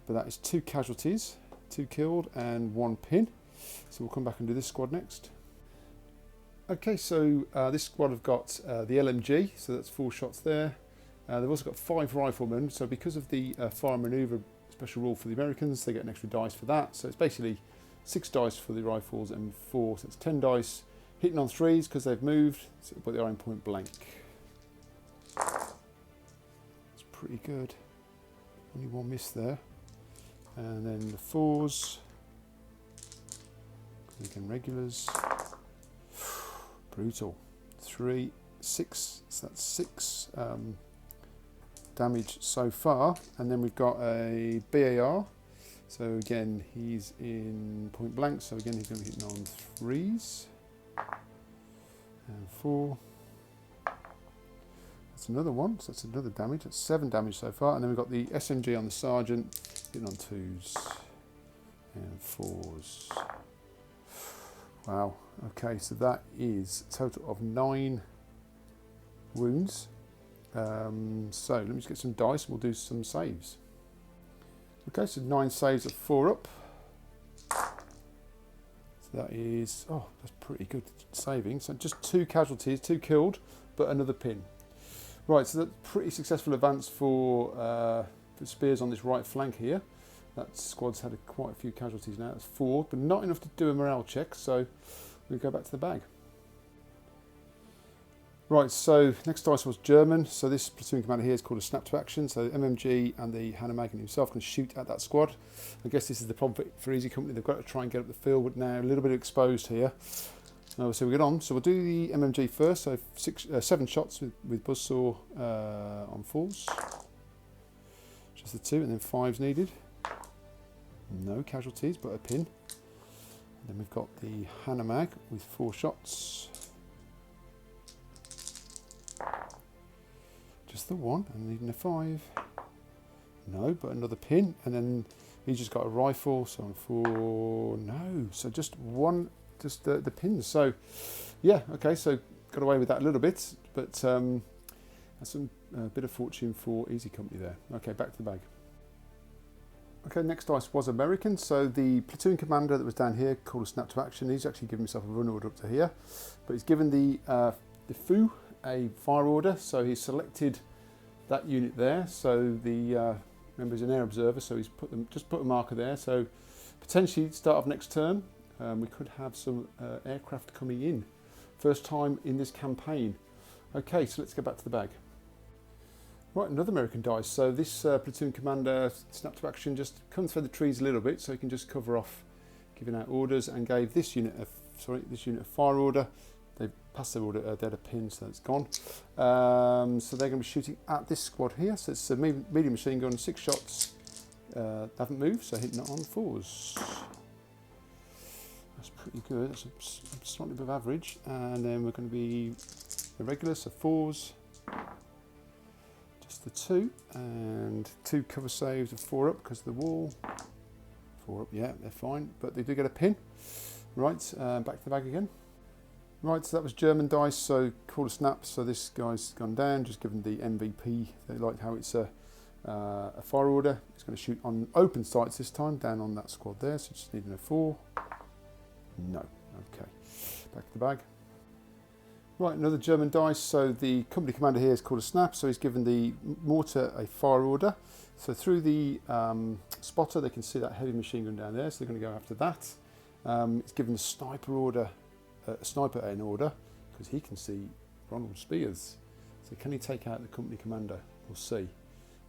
But that is 2 casualties, 2 killed and 1 pin. So we'll come back and do this squad next. Okay, so this squad have got the LMG, so that's 4 shots there. They've also got 5 riflemen, so because of the fire manoeuvre special rule for the Americans, they get an extra dice for that. So it's basically 6 dice for the rifles and 4, so it's 10 dice. Hitting on 3s because they've moved, but they are in point blank. It's pretty good. Only 1 miss there. And then the 4s. Again, regulars. Brutal. 3, 6. So that's 6 damage so far. And then we've got a BAR. So again, he's in point blank. So again, he's going to be hitting on 3s. And 4. That's another one. So that's another damage. That's 7 damage so far. And then we've got the SMG on the sergeant. Hitting on 2s and 4s. Wow. Okay, so that is a total of 9 wounds. So let me just get some dice and we'll do some saves. Okay, so 9 saves at 4 up. So that is, oh, that's pretty good saving. So just 2 casualties, 2 killed, but another pin. Right, so that's pretty successful advance for Spears on this right flank here. That squad's had quite a few casualties now. That's 4, but not enough to do a morale check, so we'll go back to the bag. Right, so next dice was German. So this platoon commander here is called a snap to action. So MMG and the Hanemagen himself can shoot at that squad. I guess this is the problem for Easy Company. They've got to try and get up the field, but now a little bit exposed here. So we get on. So we'll do the MMG first. So 7 shots with buzzsaw on 4s. Just the 2, and then 5s needed. No casualties, but a pin. And then we've got the Hanemag with 4 shots. Just the 1, and needing a 5. No, but another pin. And then he's just got a rifle, so on 4. No, so just 1, just the pins. So, yeah, okay, so got away with that a little bit, but that's a bit of fortune for Easy Company there. Okay, back to the bag. Okay, next dice was American. So the platoon commander that was down here called a snap to action. He's actually given himself a run order up to here, but he's given the Foo a fire order. So he's selected that unit there. So the remember he's an air observer, so he's just put a marker there. So potentially start of next turn, we could have some aircraft coming in. First time in this campaign. Okay, so let's get back to the bag. Right, another American dice. So this platoon commander snap to action just comes through the trees a little bit, so he can just cover off giving out orders, and gave this unit a fire order. They've passed their order. They had a pin, so it's gone. So they're going to be shooting at this squad here. So it's a medium machine gun, 6 shots. They haven't moved, so hitting it on 4s. That's pretty good. That's slightly above average. And then we're going to be irregular, so 4s. Just the 2, and 2 cover saves of 4 up because of the wall. 4 up, yeah, they're fine, but they do get a pin. Right, back to the bag again. Right, so that was German dice, so call a snap. So this guy's gone down, just given the MVP. They like how it's a fire order. It's going to shoot on open sights this time, down on that squad there. So just needing a 4. No, okay, back to the bag. Right, another German dice. So the company commander here is called a snap. So he's given the mortar a fire order. So through the spotter, they can see that heavy machine gun down there. So they're going to go after that. It's given the sniper order, sniper an order, because he can see Ronald Spears. So can he take out the company commander? We'll see.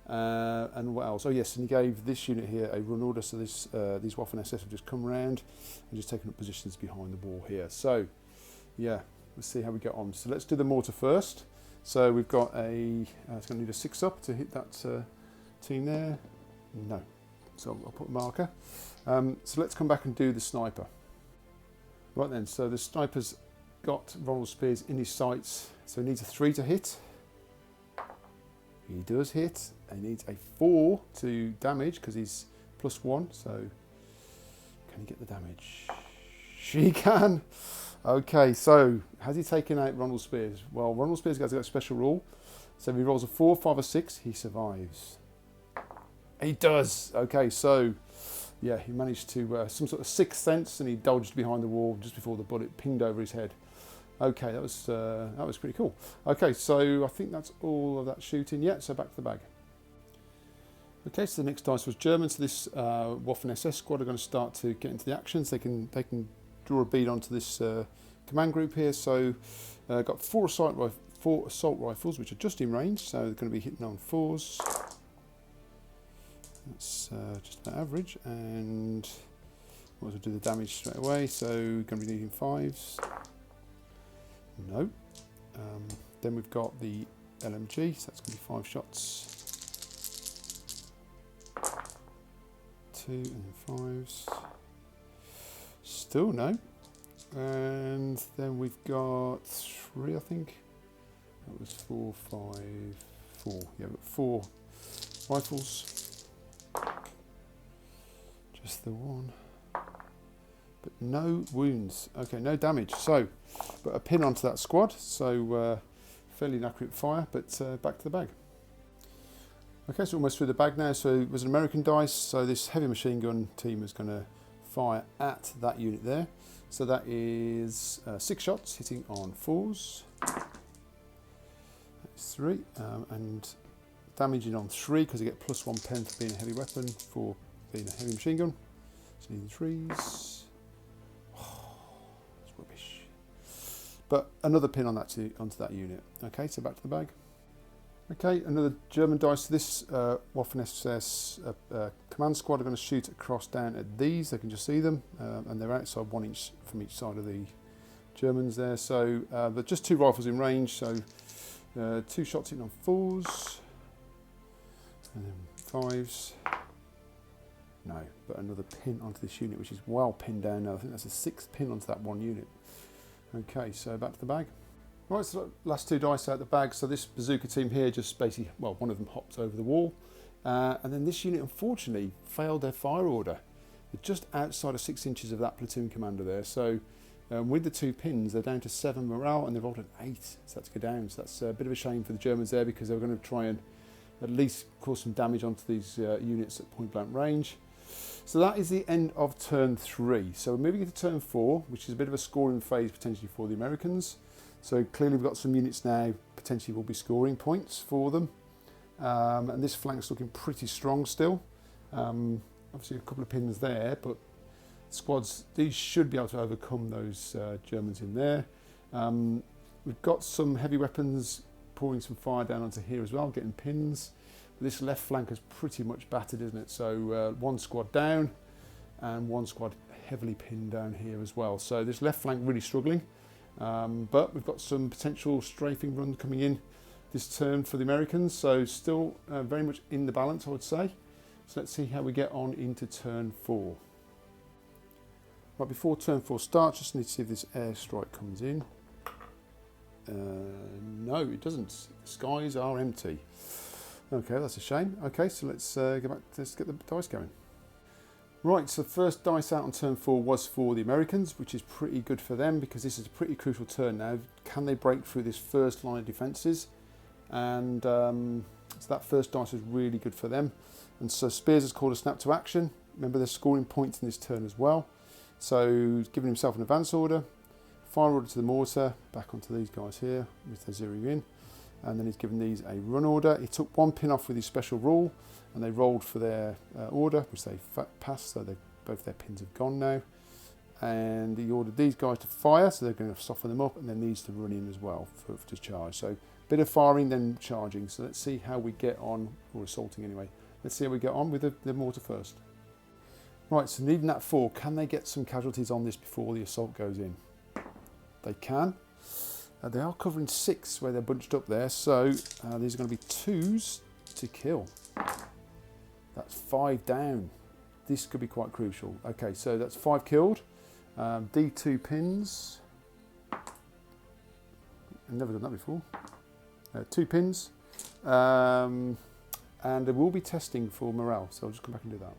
And what else? Oh yes, and he gave this unit here a run order, so these Waffen SS have just come around and just taken up positions behind the wall here. So yeah, let's see how we get on. So let's do the mortar first. So we've got a, it's going to need a 6 up to hit that team there. No, so I'll put a marker. So let's come back and do the sniper. Right then, so the sniper's got Ronald Spears in his sights, so he needs a 3 to hit. He does hit. He needs a 4 to damage because he's +1. So can he get the damage? She can. Okay, so has he taken out Ronald Spears? Well, Ronald Spears has got a special rule. So if he rolls a 4, 5 or 6, he survives. He does. Okay, so yeah, he managed to some sort of 6th sense, and he dodged behind the wall just before the bullet pinged over his head. Okay, that was pretty cool. Okay, so I think that's all of that shooting yet. So back to the bag. Okay, so the next dice was German. So this Waffen SS squad are going to start to get into the actions. They can draw a bead onto this command group here. So got 4 assault rifles, which are just in range. So they're going to be hitting on 4s. That's just about average, and we'll also do the damage straight away. So going to be needing 5s. No. Then we've got the LMG, so that's going to be 5 shots. 2 and then 5s. Still no. And then we've got 3, I think. That was 4, 5, 4. Yeah, we've got 4 rifles. Just the 1. But no wounds. Okay, no damage. So, but a pin onto that squad. So, fairly inaccurate fire, but back to the bag. Okay, so almost through the bag now. So it was an American dice. So this heavy machine gun team is going to fire at that unit there. So that is 6 shots hitting on 4s. That's 3. And damaging on 3 because you get +1 pen for being a heavy weapon for being a heavy machine gun. So needing 3s. Oh, that's rubbish. But another pin on that onto that unit. Okay, so back to the bag. Okay, another German dice. This Waffen SS command squad are going to shoot across down at these. They can just see them, and they're outside 1 each from each side of the Germans there. So, but just 2 rifles in range. So, 2 shots in on 4s, and then 5s. No, but another pin onto this unit, which is well pinned down now. I think that's a 6th pin onto that 1 unit. Okay, so back to the bag. Right, so last 2 dice out the bag. So this bazooka team here just basically, well, one of them hopped over the wall. And then this unit, unfortunately, failed their fire order. They're just outside of 6 inches of that platoon commander there. So with the 2 pins, they're down to 7 morale, and they've rolled an 8. So that's go down. So that's a bit of a shame for the Germans there, because they were going to try and at least cause some damage onto these units at point blank range. So that is the end of turn 3. So we're moving into turn 4, which is a bit of a scoring phase potentially for the Americans. So clearly we've got some units now potentially will be scoring points for them. And this flank's looking pretty strong still. Obviously a couple of pins there, but squads, these should be able to overcome those Germans in there. We've got some heavy weapons pouring some fire down onto here as well, getting pins. But this left flank is pretty much battered, isn't it? So 1 squad down and 1 squad heavily pinned down here as well. So this left flank really struggling. But we've got some potential strafing run coming in this turn for the Americans, so still very much in the balance, I would say. So let's see how we get on into turn 4. Right, before turn 4 starts, just need to see if this airstrike comes in. No, it doesn't. The skies are empty. Okay, that's a shame. Okay, so let's go back. Let's get the dice going. Right, so the first dice out on turn 4 was for the Americans, which is pretty good for them because this is a pretty crucial turn now. Can they break through this first line of defences? And so that first dice is really good for them. And so Spears has called a snap to action. Remember, they're scoring points in this turn as well. So he's giving himself an advance order, fire order to the mortar, back onto these guys here with their zero in. And then he's given these a run order. He took 1 pin off with his special rule, and they rolled for their order, which they passed, so both their pins have gone now. And he ordered these guys to fire, so they're going to soften them up, and then these to run in as well to charge. So bit of firing, then charging. So let's see how we get on, or assaulting anyway. Let's see how we get on with the mortar first. Right, so needing that 4, can they get some casualties on this before the assault goes in? They can. They are covering 6 where they're bunched up there, so these are going to be 2s to kill. That's 5 down. This could be quite crucial. Okay, so that's 5 killed. D2 pins. I've never done that before. 2 pins. And they will be testing for morale, so I'll just come back and do that.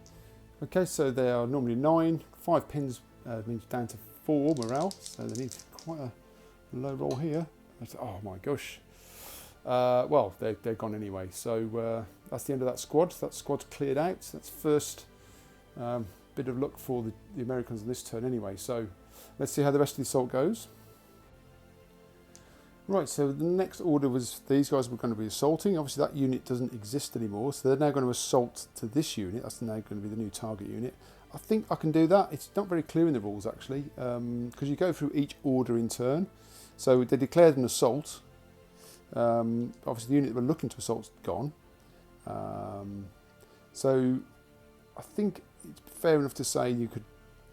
Okay, so they are normally 9. 5 pins means down to 4 morale, so they need quite a low roll here. Oh my gosh. Well, they're gone anyway, so that's the end of that squad. That squad's cleared out. So that's first bit of luck for the Americans on this turn anyway. So let's see how the rest of the assault goes. Right, so the next order was these guys were going to be assaulting. Obviously that unit doesn't exist anymore, so they're now going to assault to this unit. That's now going to be the new target unit. I think I can do that. It's not very clear in the rules actually, because you go through each order in turn. So they declared an assault. Obviously the unit they were looking to assault's gone. So I think it's fair enough to say you could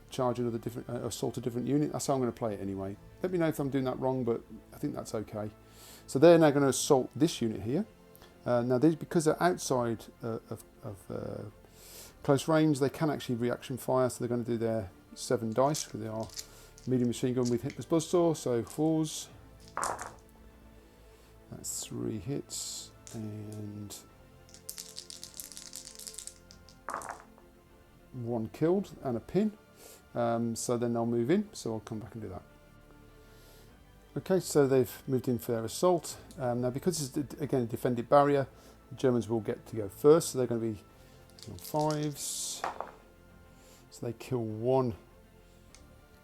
charge another different assault a different unit. That's how I'm going to play it anyway. Let me know if I'm doing that wrong, but I think that's okay. So they're now going to assault this unit here. Now these, because they're outside of close range, they can actually reaction fire. So they're going to do their 7 dice because they are medium machine gun with hitless buzzsaw. So 4s. That's 3 hits and 1 killed and a pin. So then they'll move in. So I'll come back and do that. Okay, so they've moved in for their assault. Now because it's again a defended barrier, the Germans will get to go first. So they're going to be on 5s. So they kill 1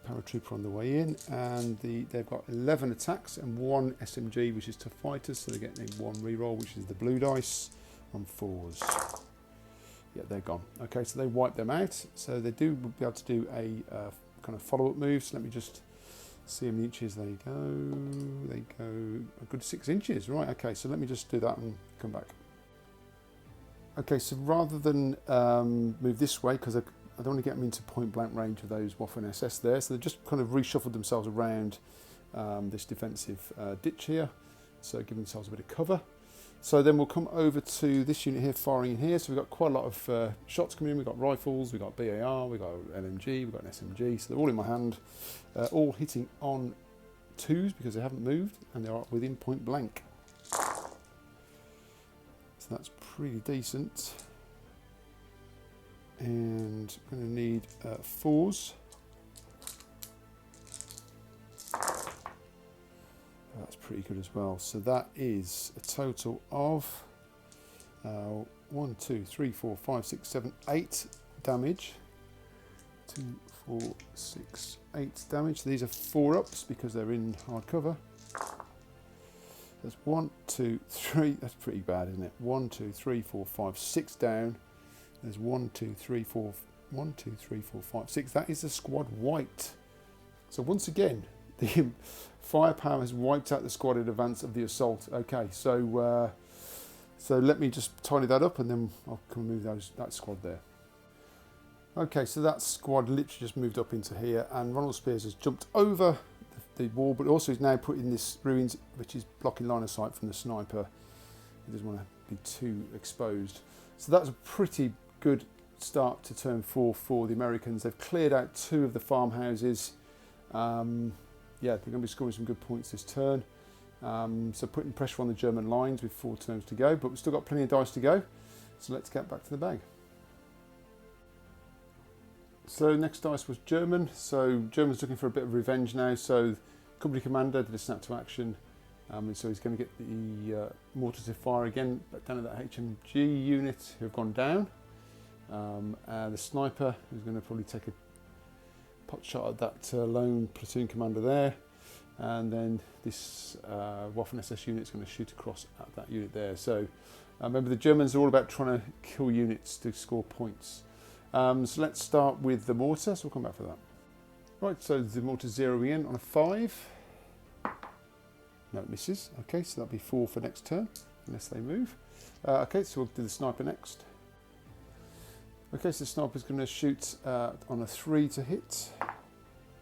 paratrooper on the way in, and they've got 11 attacks and 1 SMG, which is tough fighters. So they're getting 1 reroll, which is the blue dice on 4s. Yeah, they're gone. Okay, so they wipe them out. So they do be able to do a kind of follow-up move. So let me just see how many inches they go. They go a good 6 inches. Right, okay, so let me just do that and come back. Okay, so rather than move this way, because I don't want to get them into point blank range of those Waffen SS there, so they've just kind of reshuffled themselves around this defensive ditch here, so giving themselves a bit of cover. So then we'll come over to this unit here, firing in here. So we've got quite a lot of shots coming in. We've got rifles, we've got BAR, we've got LMG, we've got an SMG. So they're all in my hand, all hitting on 2s because they haven't moved and they are within point blank. So that's pretty decent. And we're going to need 4s. That's pretty good as well. So that is a total of 1, 2, 3, 4, 5, 6, 7, 8 damage. 2, 4, 6, 8 damage. So these are 4-ups because they're in hard cover. There's 1, 2, 3. That's pretty bad, isn't it? 1, 2, 3, 4, 5, 6 down. There's 1, 2, 3, 4. 1, 2, 3, 4, 5, 6. That is the squad wiped. So once again, the firepower has wiped out the squad in advance of the assault. Okay, so so let me just tidy that up and then I'll come and move that squad there. Okay, so that squad literally just moved up into here, and Ronald Spears has jumped over the wall, but also is now put in this ruins, which is blocking line of sight from the sniper. He doesn't want to be too exposed. So that's a pretty good start to turn 4 for the Americans. They've cleared out 2 of the farmhouses. Yeah, they're going to be scoring some good points this turn. So putting pressure on the German lines with 4 turns to go, but we've still got plenty of dice to go. So let's get back to the bag. So next dice was German. So German's looking for a bit of revenge now. So company commander did a snap to action. And so he's going to get the mortar to fire again, but down at that HMG unit who have gone down. The sniper who's going to probably take a pot shot at that lone platoon commander there, and then this Waffen SS unit is going to shoot across at that unit there. So remember, the Germans are all about trying to kill units to score points. So let's start with the mortar, so we'll come back for that. Right, so the mortar zeroing in on a 5. No, it misses. Okay, so that'll be 4 for next turn, unless they move. Okay, so we'll do the sniper next. Okay, so the sniper's going to shoot on a 3 to hit.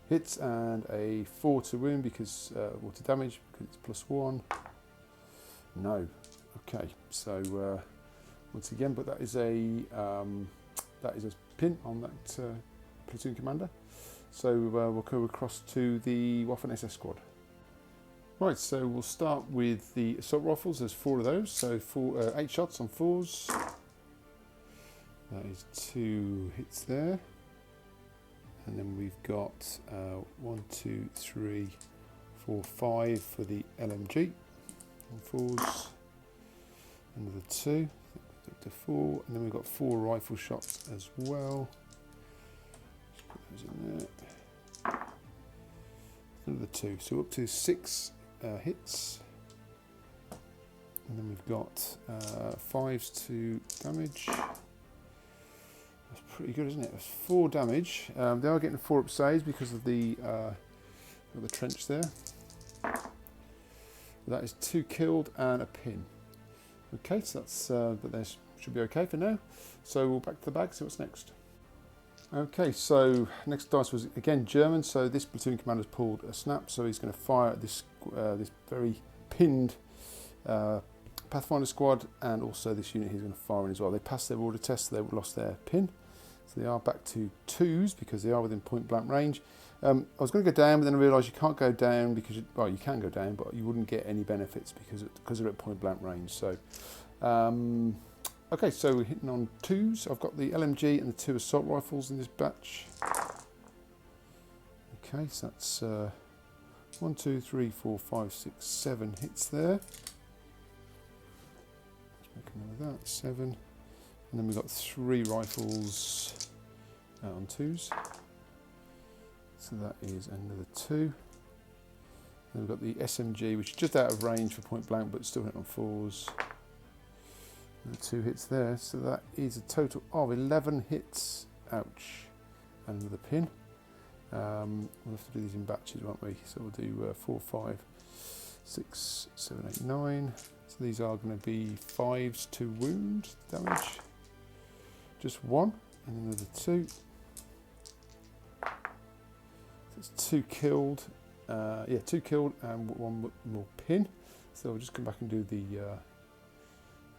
Hits, and a 4 to wound because water damage, because it's +1. No. Okay, so once again, but that is a pin on that platoon commander. So we'll go across to the Waffen SS squad. Right, so we'll start with the assault rifles. There's 4 of those, so 8 shots on 4s. That is 2 hits there. And then we've got 1, 2, 3, 4, 5 for the LMG on 4s. Another 2, up to 4, and then we've got 4 rifle shots as well. Just put those in there. Another 2, so up to 6 hits. And then we've got 5s to damage. That's pretty good, isn't it? That's 4 damage. They are getting 4 up saves because of the trench there. That is 2 killed and a pin. Okay, so that's but they should be okay for now. So we'll back to the bag, see what's next. Okay, so next dice was again German. So this platoon commander's pulled a snap, so he's going to fire at this this very pinned Pathfinder squad, and also this unit he's going to fire in as well. They passed their order test, so they lost their pin. So they are back to 2s because they are within point blank range. I was going to go down, but then I realised you can't go down because, well, you can go down, but you wouldn't get any benefits because they're at point blank range. So, okay, so we're hitting on 2s. I've got the LMG and the 2 assault rifles in this batch. Okay, so that's 1, 2, 3, 4, 5, 6, 7 hits there. Let's make another that, 7. And then we've got 3 rifles on 2s. So that is another 2. Then we've got the SMG, which is just out of range for point blank, but still hit on 4s. And 2 hits there. So that is a total of 11 hits. Ouch. And another pin. We'll have to do these in batches, won't we? So we'll do 4, 5, 6, 7, 8, 9. So these are going to be 5s to wound damage. Just 1 and another 2. So it's 2 killed. Yeah, 2 killed and 1 more pin. So we'll just come back and do the.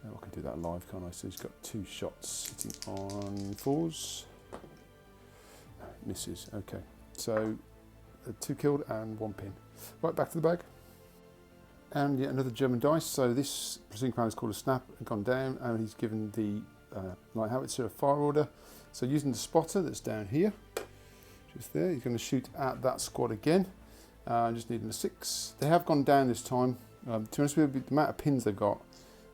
I can do that live, can't I? So he's got 2 shots hitting on 4s. No, misses. Okay, so 2 killed and 1 pin. Right, back to the bag. And yet another German dice. So this platoon commander is called a snap and gone down, and he's given the light howitzer a fire order. So using the spotter that's down here, just there, he's going to shoot at that squad again. Just needing a 6. They have gone down this time. To be honest with you, the amount of pins they've got,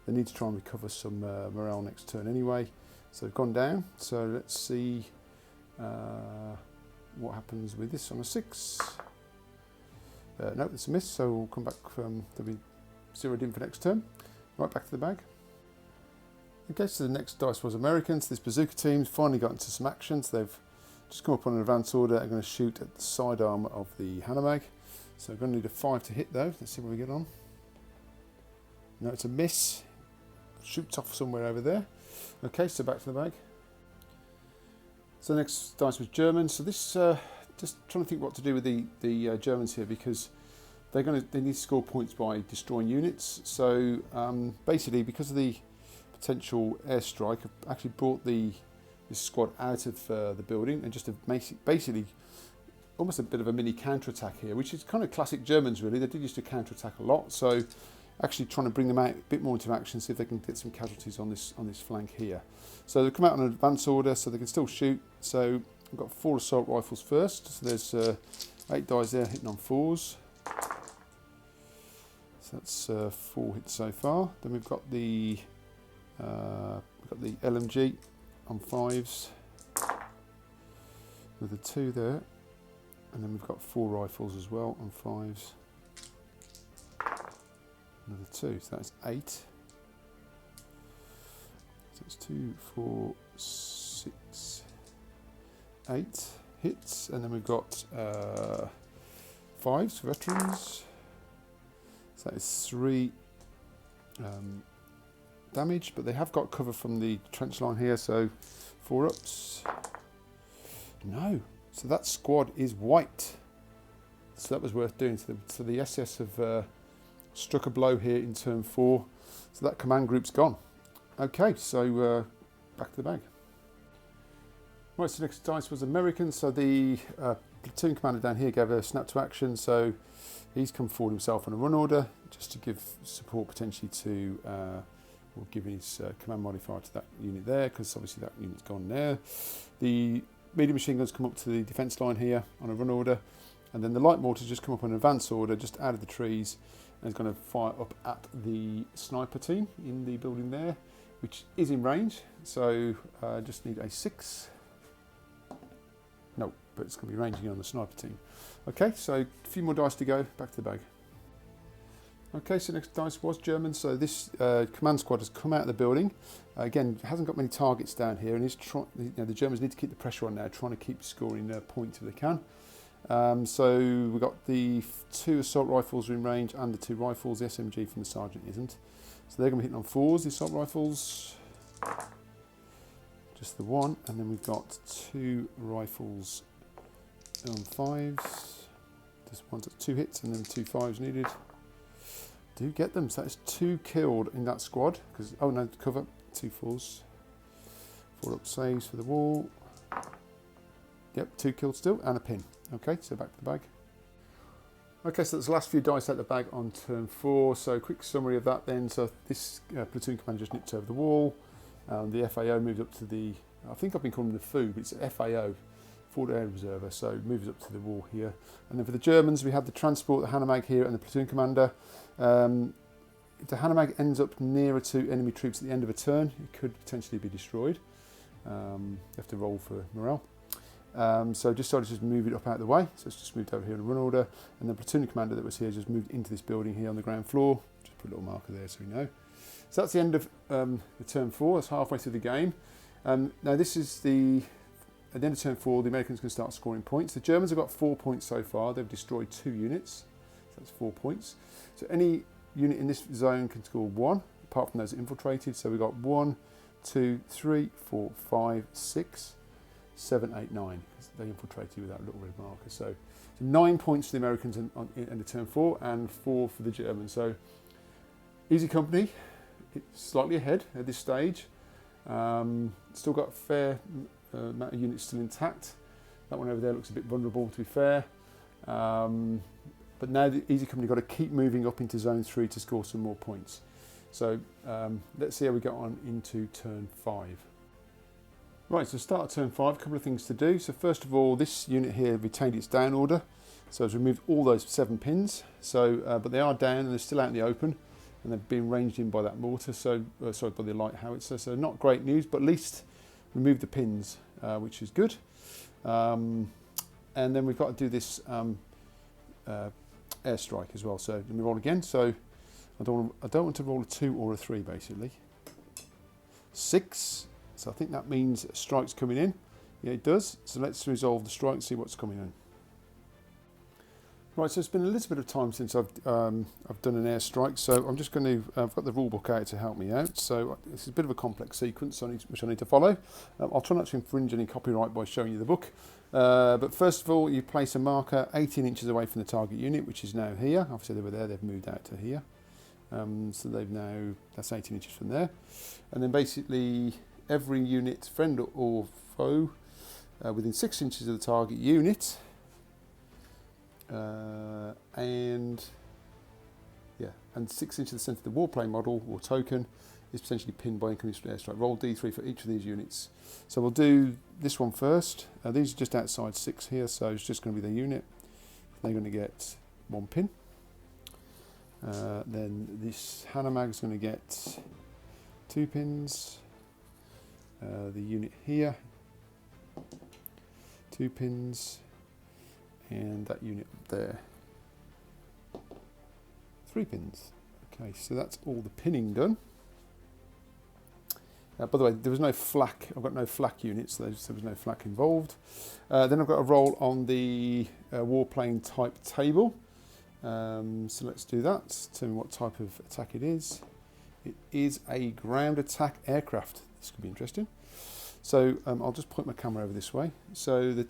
they need to try and recover some morale next turn anyway. So they've gone down. So let's see what happens with this on a 6. No, it's a miss, so we'll come back from, they'll be zeroed in for next turn. Right, back to the bag. Okay, so the next dice was Americans. This bazooka team's finally got into some actions. They've just come up on an advance order. They're going to shoot at the sidearm of the Hanomag. So we're going to need a 5 to hit though. Let's see what we get on. No, it's a miss. Shoots off somewhere over there. Okay, so back to the bag. So the next dice was German. So this, just trying to think what to do with the Germans here, because they need to score points by destroying units. So basically, because of the potential airstrike, I've actually brought this squad out of the building and just to basically almost a bit of a mini counter-attack here, which is kind of classic Germans really. They did used to counter-attack a lot, so actually trying to bring them out a bit more into action, see if they can get some casualties on this flank here. So they've come out on an advance order, so they can still shoot. So I've got 4 assault rifles first. So there's 8 dice there hitting on 4s. So that's 4 hits so far. Then we've got the LMG on 5s with a 2 there, and then we've got 4 rifles as well on 5s. Another 2, so that's 8. So it's 2, 4, 6, 8 hits, and then we've got 5s for veterans. So that is 3 damage, but they have got cover from the trench line here, so 4 ups. No, so that squad is white. So that was worth doing. So the SS have struck a blow here in turn 4. So that command group's gone. Okay, so back to the bag. Right, so next dice was American. So the platoon commander down here gave a snap to action. So he's come forward himself on a run order just to give support potentially to, or giving his command modifier to that unit there, because obviously that unit's gone there. The medium machine guns come up to the defence line here on a run order, and then the light mortars just come up on an advance order just out of the trees, and is going to fire up at the sniper team in the building there, which is in range. So I just need a 6. No, but it's going to be ranging on the sniper team. Okay, so a few more dice to go, back to the bag. Okay, so next dice was German. So this command squad has come out of the building. Again, hasn't got many targets down here, and the Germans need to keep the pressure on now, trying to keep scoring points if they can. So we've got the 2 assault rifles in range and the 2 rifles. The SMG from the sergeant isn't. So they're going to be hitting on 4s, the assault rifles. Just the 1, and then we've got 2 rifles on 5s. This one's at 2 hits, and then 2 5s needed. Do get them. So that is 2 killed in that squad. Because oh no, cover 2 4s. 4 up saves for the wall. Yep, 2 killed still, and a pin. Okay, so back to the bag. Okay, so that's the last few dice out the bag on turn 4. So quick summary of that then. So this platoon commander just nipped over the wall. The FAO moved up to the, I think I've been calling them the FOO, but it's FAO, Forward Air Reserver, so moves up to the wall here. And then for the Germans, we had the transport, the Hanomag here, and the platoon commander. If the Hanomag ends up nearer to enemy troops at the end of a turn, it could potentially be destroyed. You have to roll for morale. So decided to just move it up out of the way, so it's just moved over here in a run order. And the platoon commander that was here just moved into this building here on the ground floor. Just put a little marker there so we know. So that's the end of the turn 4. That's halfway through the game. Now this is at the end of turn 4, the Americans can start scoring points. The Germans have got 4 points so far. They've destroyed 2 units. So that's 4 points. So any unit in this zone can score 1, apart from those infiltrated. So we've got 1, 2, 3, 4, 5, 6, 7, 8, 9. They infiltrated with that little red marker. So 9 points for the Americans in end of turn 4, and 4 for the Germans. So easy company. It's slightly ahead at this stage. Still got a fair amount of units still intact. That one over there looks a bit vulnerable, to be fair. But now the easy company got to keep moving up into zone 3 to score some more points. So let's see how we get on into turn 5. Right, so start at turn 5, a couple of things to do. So first of all, this unit here retained its down order. So it's removed all those 7 pins. So, but they are down and they're still out in the open. And they've been ranged in by that mortar, so sorry, by the light howitzer. So not great news, but at least remove the pins, which is good. And then we've got to do this airstrike as well. So let me roll again. So I don't want to roll a 2 or a 3 basically. 6. So I think that means a strike's coming in. Yeah, it does. So let's resolve the strike and see what's coming in. Right, so it's been a little bit of time since I've done an airstrike, so I'm just going to, I've got the rule book out to help me out, so this is a bit of a complex sequence which I need to follow. I'll try not to infringe any copyright by showing you the book, but first of all you place a marker 18 inches away from the target unit, which is now here. Obviously they were there, they've moved out to here, so they've now, that's 18 inches from there, and then basically every unit, friend or foe, within 6 inches of the target unit, and 6 inches to the centre of the warplane model or token is potentially pinned by incoming airstrike. Roll D3 for each of these units. So we'll do this one first. These are just outside 6 here, so it's just going to be the unit. They're going to get 1 pin. Then this Hanomag is going to get 2 pins. The unit here, 2 pins. And that unit there, 3 pins. Okay, so that's all the pinning done. By the way, there was no flak. I've got no flak units, so there was no flak involved. Then I've got a roll on the warplane type table. So let's do that. Tell me what type of attack it is. It is a ground attack aircraft. This could be interesting. So I'll just point my camera over this way. So the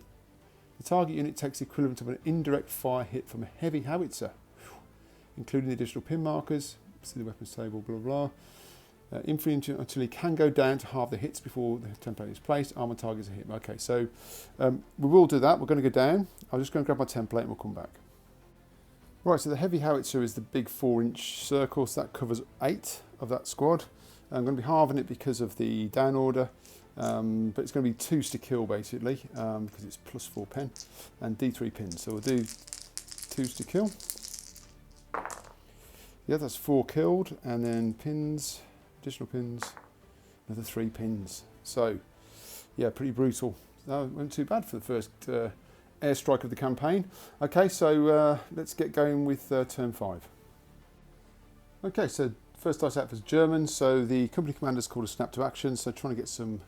target unit takes the equivalent of an indirect fire hit from a heavy howitzer, including the additional pin markers. See the weapons table, blah, blah, blah. Infantry until he can go down to halve the hits before the template is placed. Armor targets are hit. Okay, so we will do that. We're going to go down. I'm just going to grab my template and we'll come back. Right, so the heavy howitzer is the big 4-inch circle, so that covers 8 of that squad. I'm going to be halving it because of the down order, but it's going to be 2s to kill basically, because it's +4 pen and D3 pins. So we'll do 2s to kill. Yeah, that's 4 killed, and then pins, additional pins, another 3 pins. So, yeah, pretty brutal. No, it wasn't too bad for the first airstrike of the campaign. Okay, so let's get going with turn 5. Okay, so first dice out for Germans. So the company commander's called a snap to action, so trying to get some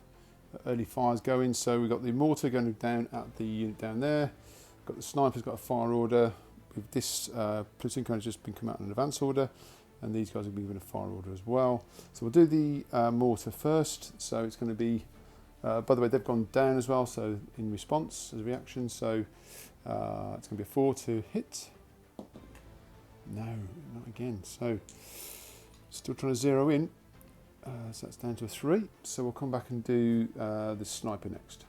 early fires going. So we've got the mortar going down at the unit down there. Got the sniper's got a fire order. With this platoon commander's just been come out in an advance order, and these guys will be given a fire order as well. So we'll do the mortar first. So it's going to be, by the way, they've gone down as well, so in response as a reaction. So it's going to be a 4 to hit. No, not again. So still trying to zero in. So that's down to a 3. So we'll come back and do the sniper next.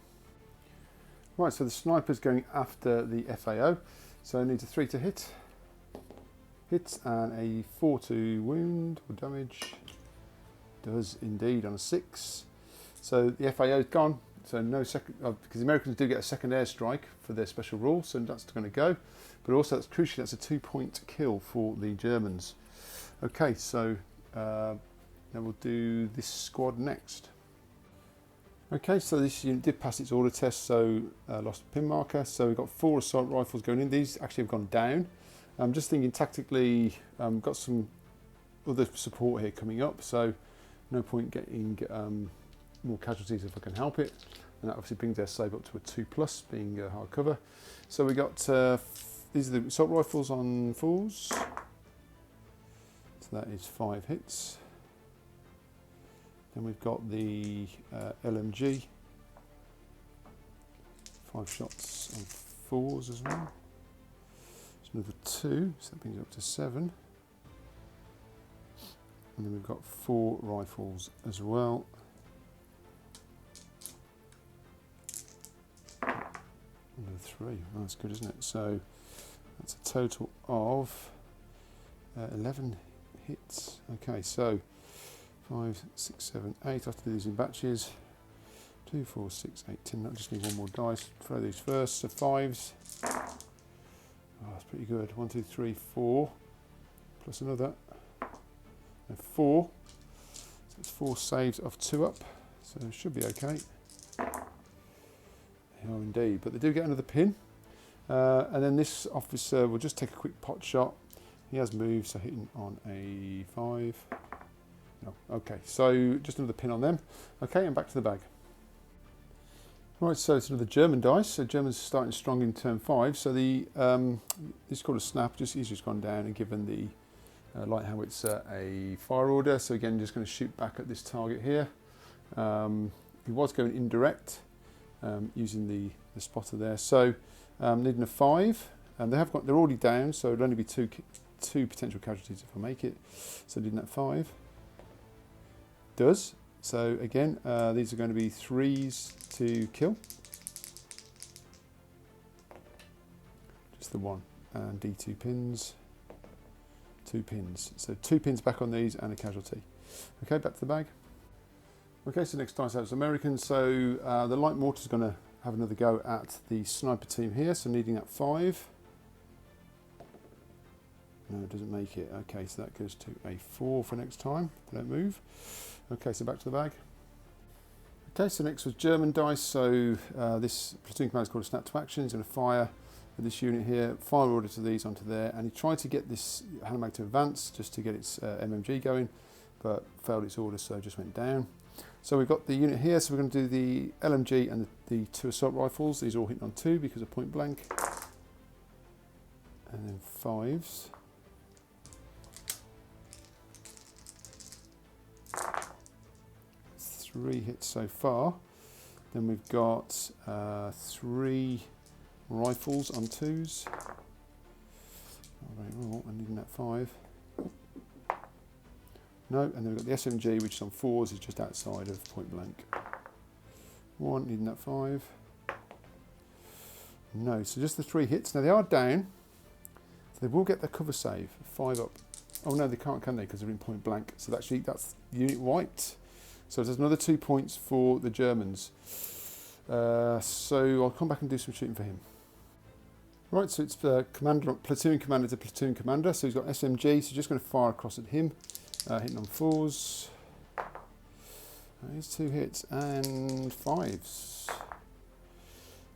Right, so the sniper's going after the FAO. So it needs a 3 to hit. Hit and a 4 to wound or damage. Does indeed on a 6. So the FAO's gone. So no second, because the Americans do get a second airstrike for their special rule, so that's going to go. But also, that's crucially, that's a 2-point kill for the Germans. Okay, so now we'll do this squad next. Okay, so this unit did pass its order test, so lost a pin marker. So we've got 4 assault rifles going in. These actually have gone down. I'm just thinking tactically, got some other support here coming up, so no point getting more casualties if I can help it. And that obviously brings their save up to a 2+, being hard cover. So we got, these are the assault rifles on 4s. So that is 5 hits. Then we've got the LMG, 5 shots on 4s as well. There's another 2, so that brings it up to 7. And then we've got 4 rifles as well. Another 3, oh, that's good, isn't it? So that's a total of 11 hits. Okay, so 5, 6, 7, 8. I have to do these in batches. 2, 4, 6, 8, 10. I just need one more dice. Throw these first. So 5s. Oh, that's pretty good. 1, 2, 3, 4. Plus another. And 4. So it's 4 saves of 2 up. So it should be okay. Oh, indeed. But they do get another pin. And then this officer will just take a quick pot shot. He has moved, so hitting on a 5. No. Okay, so just another pin on them. Okay, and back to the bag. Right, so it's another German dice. So Germans starting strong in turn 5. So the this is called a snap. He's just gone down and given the light howitzer a fire order. So again, just going to shoot back at this target here. He was going indirect using the spotter there. So needing a 5. They're already down, so it'll only be two potential casualties if I make it. So needing that 5. Does. So again, these are going to be 3s to kill. Just the 1. And D2 pins. 2 pins. So 2 pins back on these and a casualty. Okay, back to the bag. Okay, so next dice out is American. So the light mortar is going to have another go at the sniper team here. So needing that 5. No, it doesn't make it. Okay, so that goes to a 4 for next time. Don't move. Okay, so back to the bag. Okay, so next was German dice. So this platoon commander is called a snap to action. He's going to fire at this unit here, fire order to these onto there, and he tried to get this handmag to advance just to get its MMG going, but failed its order, so it just went down. So we've got the unit here, so we're going to do the LMG and the 2 assault rifles. These are all hitting on 2 because of point blank. And then 5s. Three hits so far. Then we've got 3 rifles on 2s. Oh, I need that 5. No, and then we've got the SMG, which is on 4s, is just outside of point blank. 1, needing that 5. No, so just the 3 hits. Now they are down, so they will get their cover save. 5 up. Oh no, they can't, can they? Because they're in point blank. So that's unit wiped. So there's another 2 points for the Germans. So I'll come back and do some shooting for him. Right, so it's platoon commander to platoon commander. So he's got SMG, so just going to fire across at him. Hitting on 4s. Here's 2 hits and 5s.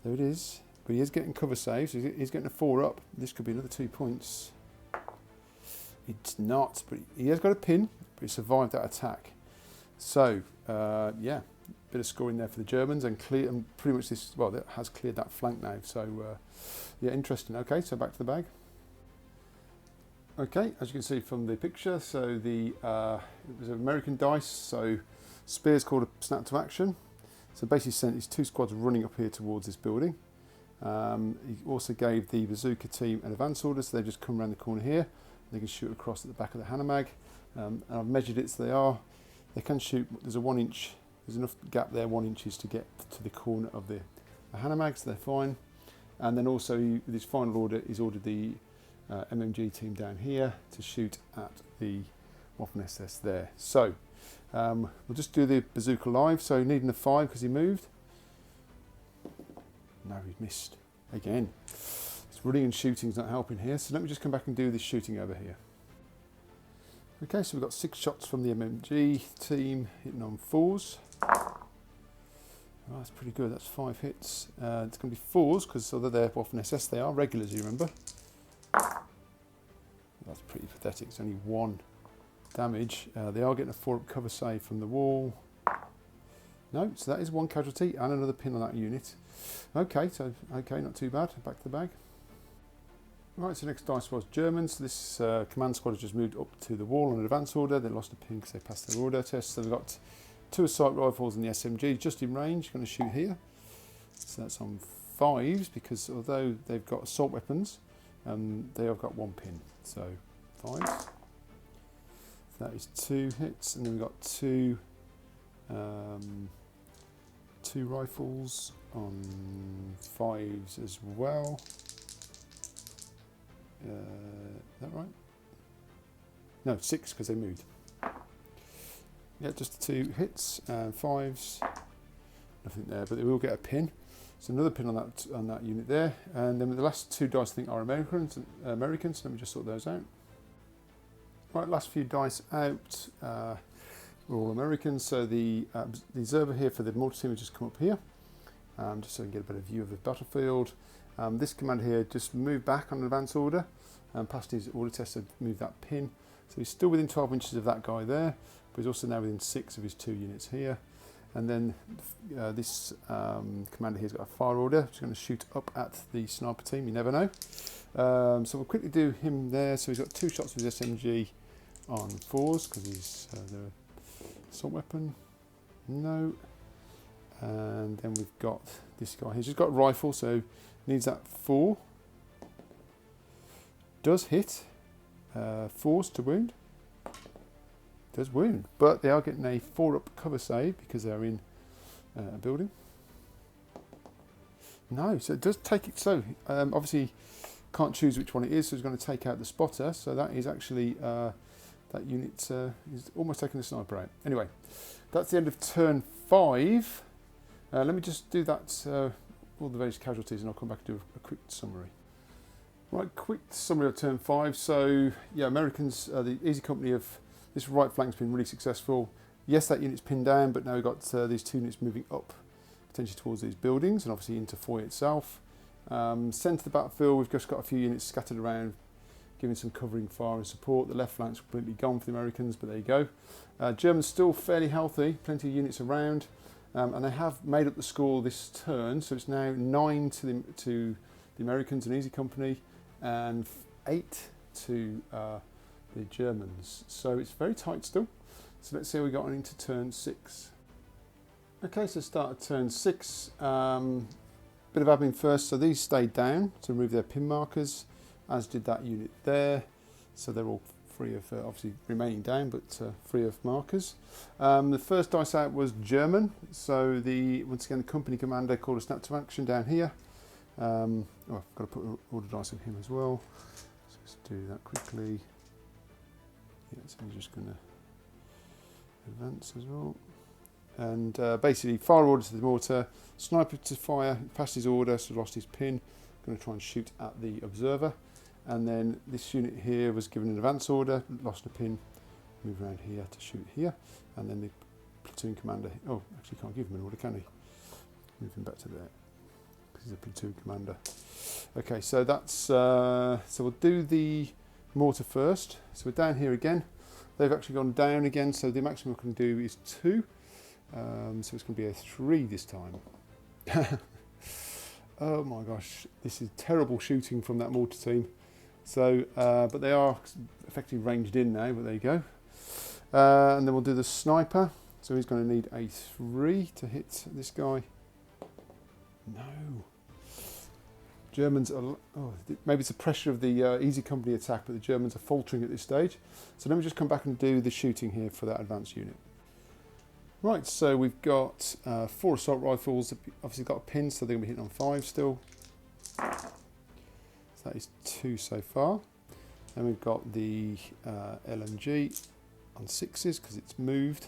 There it is. But he is getting cover saves. So he's getting a 4 up. This could be another 2 points. It's not, but he has got a pin, but he survived that attack. So, yeah, bit of scoring there for the Germans, and pretty much this, well, that has cleared that flank now. So, yeah, interesting. Okay, so back to the bag. Okay, as you can see from the picture, so it was American dice, so Spears called a snap to action. So basically sent his 2 squads running up here towards this building. He also gave the bazooka team an advance order, so they just come around the corner here. They can shoot across at the back of the Hanomag. And I've measured it, so they can shoot, there's enough gap there, 1 inches to get to the corner of the Hanomag, so they're fine. And then also, with his final order, he's ordered the MMG team down here to shoot at the Waffen SS there. So, we'll just do the bazooka live. So, needing a 5 because he moved. No, he's missed again. It's running and shooting's not helping here. So, let me just come back and do this shooting over here. Okay, so we've got 6 shots from the MMG team hitting on 4s. Oh, that's pretty good. That's 5 hits. It's going to be 4s because although they're Waffen SS, they are regulars, you remember. That's pretty pathetic. It's only 1 damage. They are getting a 4-up cover save from the wall. No, so that is 1 casualty and another pin on that unit. Okay, so not too bad. Back to the bag. Right, so next dice was Germans. This command squad has just moved up to the wall on an advance order. They lost a pin because they passed their order test. So they've got 2 assault rifles and the SMG just in range. Going to shoot here. So that's on 5s because although they've got assault weapons, they have got 1 pin. So 5s. So that is 2 hits, and then we've got 2 rifles on 5s as well. Is that right? No, 6 because they moved. Yeah, just 2 hits and 5s. Nothing there, but they will get a pin. So another pin on that unit there, and then the last 2 dice I think are Americans. Let me just sort those out. Right, last few dice out. We're all Americans. So the observer here for the mortar team has just come up here, just so we can get a better view of the battlefield. This commander here just moved back on an advance order and passed his order test to move that pin. So he's still within 12 inches of that guy there, but he's also now within 6 of his 2 units here. And then this commander here's got a fire order. He's going to shoot up at the sniper team, you never know. So we'll quickly do him there. So he's got 2 shots with his SMG on 4s because he's the assault weapon. No. And then we've got this guy. He's just got a rifle, so needs that 4. Does hit. 4s to wound. Does wound, but they are getting a 4-up cover save because they're in a building. No, so it does take it. So obviously can't choose which one it is, so he's going to take out the spotter. So that is actually that unit is almost taking the sniper out. Anyway, that's the end of turn 5. Let me just do that, all the various casualties, and I'll come back and do a quick summary. Right, quick summary of turn 5. So yeah, Americans, the Easy Company of this right flank's been really successful. Yes, that unit's pinned down, but now we've got these 2 units moving up, potentially towards these buildings, and obviously into Foy itself. Centre of the battlefield, we've just got a few units scattered around, giving some covering fire and support. The left flank's completely gone for the Americans, but there you go. Germans still fairly healthy, plenty of units around, and they have made up the score this turn, so it's now 9 to the Americans and Easy Company, and 8 to the Germans. So it's very tight still. So let's see how we got on into turn 6. Okay, so start at turn 6. Bit of admin first. So these stayed down to remove their pin markers, as did that unit there. So they're all free of, obviously remaining down, but free of markers. The first dice out was German. So once again, the company commander called a snap to action down here. Oh, I've got to put order dice on him as well. So let's do that quickly. Yeah, so I'm just going to advance as well. And basically, fire order to the mortar, sniper to fire, passed his order, so lost his pin. Going to try and shoot at the observer. And then this unit here was given an advance order, lost a pin, move around here to shoot here. And then the platoon commander, oh, actually can't give him an order, can he? Move him back to there, because he's a platoon commander. Okay, so that's, so we'll do the mortar first. So we're down here again. They've actually gone down again, so the maximum we can do is 2. So it's going to be a 3 this time. Oh my gosh, this is terrible shooting from that mortar team. So, but they are effectively ranged in now, but there you go. And then we'll do the sniper. So he's going to need a 3 to hit this guy. No. Germans are, oh, maybe it's the pressure of the easy company attack, but the Germans are faltering at this stage. So let me just come back and do the shooting here for that advanced unit. Right, so we've got 4 assault rifles, obviously got a pin, so they're going to be hitting on 5 still. So that is 2 so far. Then we've got the LMG on 6s because it's moved,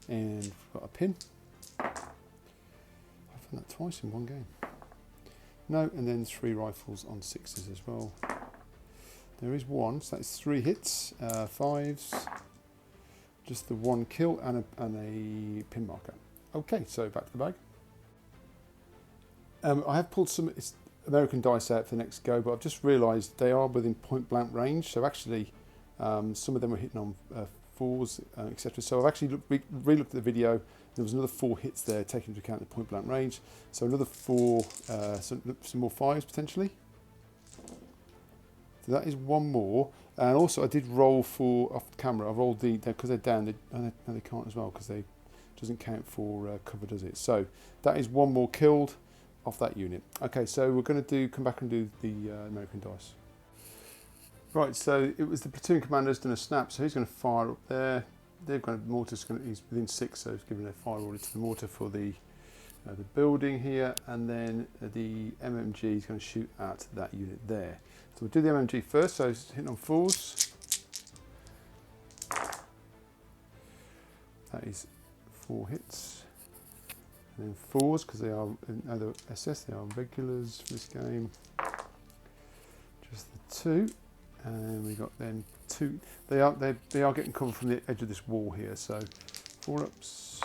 and we've got a pin. I've done that twice in one game. No, and then 3 rifles on 6s as well. There is 1, so that's 3 hits, 5s. Just the 1 kill and a pin marker. Okay, so back to the bag. I have pulled some American dice out for the next go, but I've just realised they are within point blank range. So actually, some of them were hitting on 4s, etc. So I've actually re-looked at the video. There was another 4 hits there, taking into account the point blank range. So another 4, some more 5s potentially. So that is 1 more. And also I did roll for, off camera, I rolled because they're down, no, they can't as well, because they doesn't count for cover, does it? So that is 1 more killed off that unit. Okay, so we're going to come back and do the American dice. Right, so it was the platoon commander's done a snap, so he's going to fire up there. They've got a mortar, he's within 6, so he's given a fire order to the mortar for the building here, and then the MMG is going to shoot at that unit there. So we'll do the MMG first, so it's hitting on 4s. That is 4 hits. And then 4s, because they are either SS, they are regulars for this game. Just the 2. And we got then 2. They are getting cover from the edge of this wall here, so 4 ups.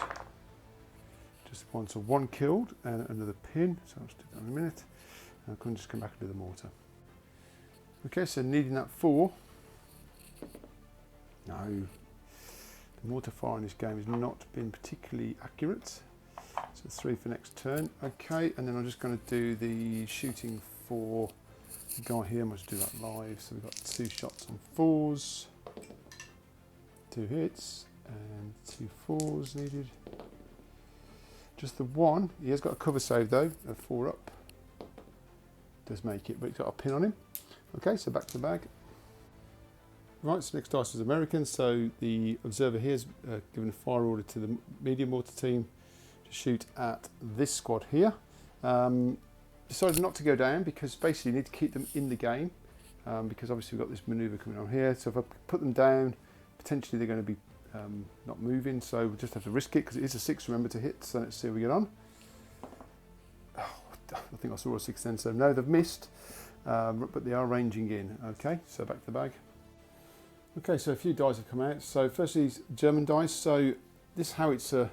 Just 1, so 1 killed and another pin. So I'll just do that in a minute. And I can just come back and do the mortar. Okay, so needing that 4. No, the mortar fire in this game has not been particularly accurate. So 3 for next turn. Okay, and then I'm just going to do the shooting for the guy here. I'm going to do that live. So we've got 2 shots on 4s, 2 hits, and 2 4s needed. Just the 1. He has got a cover save though, a 4 up. Does make it, but he's got a pin on him. Okay, so back to the bag. Right, so next dice is American. So the observer here has given a fire order to the medium mortar team to shoot at this squad here. Decided not to go down because basically you need to keep them in the game because obviously we've got this manoeuvre coming on here. So if I put them down, potentially they're going to be not moving. So we'll just have to risk it because it is a 6, remember, to hit. So let's see how we get on. Oh, I think I saw a 6 then, so no, they've missed. But they are ranging in. Okay, so back to the bag. Okay, so a few dice have come out. So firstly, German dice. So this howitzer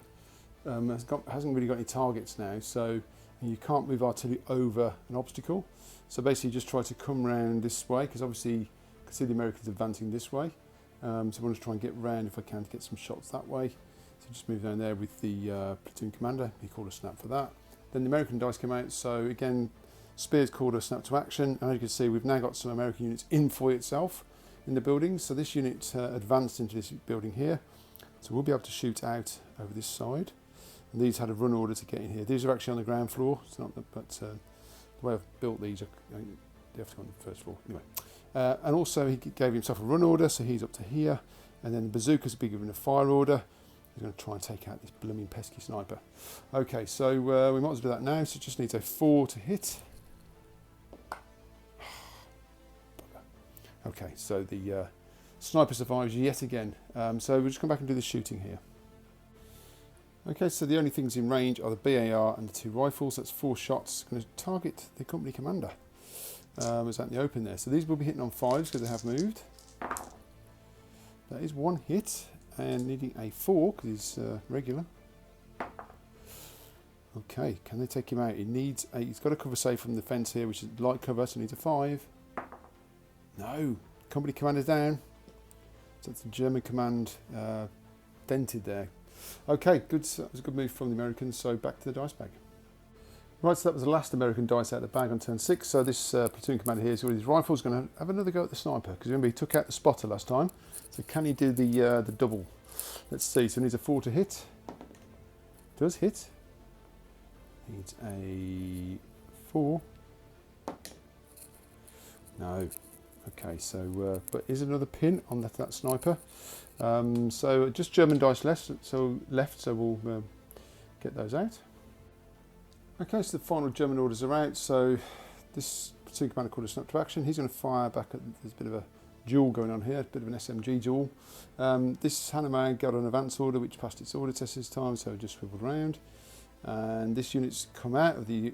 hasn't really got any targets now, so you can't move artillery over an obstacle. So basically, just try to come round this way because obviously you can see the Americans advancing this way. So I want to try and get round if I can to get some shots that way. So just move down there with the platoon commander. He called a snap for that. Then the American dice came out. So again, Spears called a snap to action. And as you can see, we've now got some American units in Foy itself in the building. So this unit advanced into this building here. So we'll be able to shoot out over this side. And these had a run order to get in here. These are actually on the ground floor. It's not, but the way I've built these, they have to go on the first floor. Anyway, and also he gave himself a run order, so he's up to here. And then the bazookas will be given a fire order. He's going to try and take out this blooming pesky sniper. Okay, so we might as well do that now. So it just needs a 4 to hit. Okay, so the sniper survives yet again. So we'll just come back and do the shooting here. Okay, so the only things in range are the BAR and the 2 rifles. That's 4 shots. Going to target the company commander. It's out in the open there. So these will be hitting on 5s because they have moved. That is 1 hit and needing a 4 because he's regular. Okay, can they take him out? He's got a cover save from the fence here, which is light cover, so he needs a 5. No, company commander's down. So that's the German command dented there. Okay, good. So that was a good move from the Americans. So back to the dice bag. Right, so that was the last American dice out of the bag on turn 6. So this platoon commander here is with his rifles going to have another go at the sniper because remember he took out the spotter last time. So can he do the double? Let's see. So he needs a 4 to hit. Does hit. Needs a 4. No. Okay, so but is another pin on that sniper. So just German dice left, so we'll get those out. Okay, so the final German orders are out. So this platoon commander called a snap to action. He's going to fire back at, there's a bit of a duel going on here, a bit of an SMG duel. This Hanomag got an advance order which passed its order test this time, so it just swiveled around. And this unit's come out of the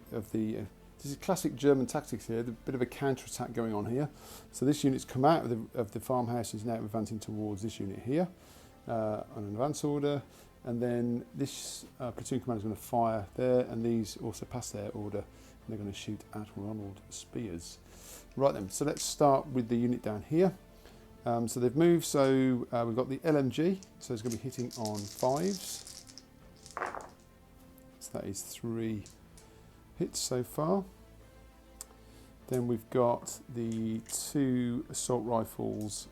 this is classic German tactics here, a bit of a counter-attack going on here. So this unit's come out of the farmhouse and is now advancing towards this unit here on an advance order. And then this platoon commander is going to fire there, and these also pass their order, and they're going to shoot at Ronald Spears. Right then, so let's start with the unit down here. So they've moved, so we've got the LMG, so it's going to be hitting on 5s. So that is 3 hits so far. Then we've got the 2 assault rifles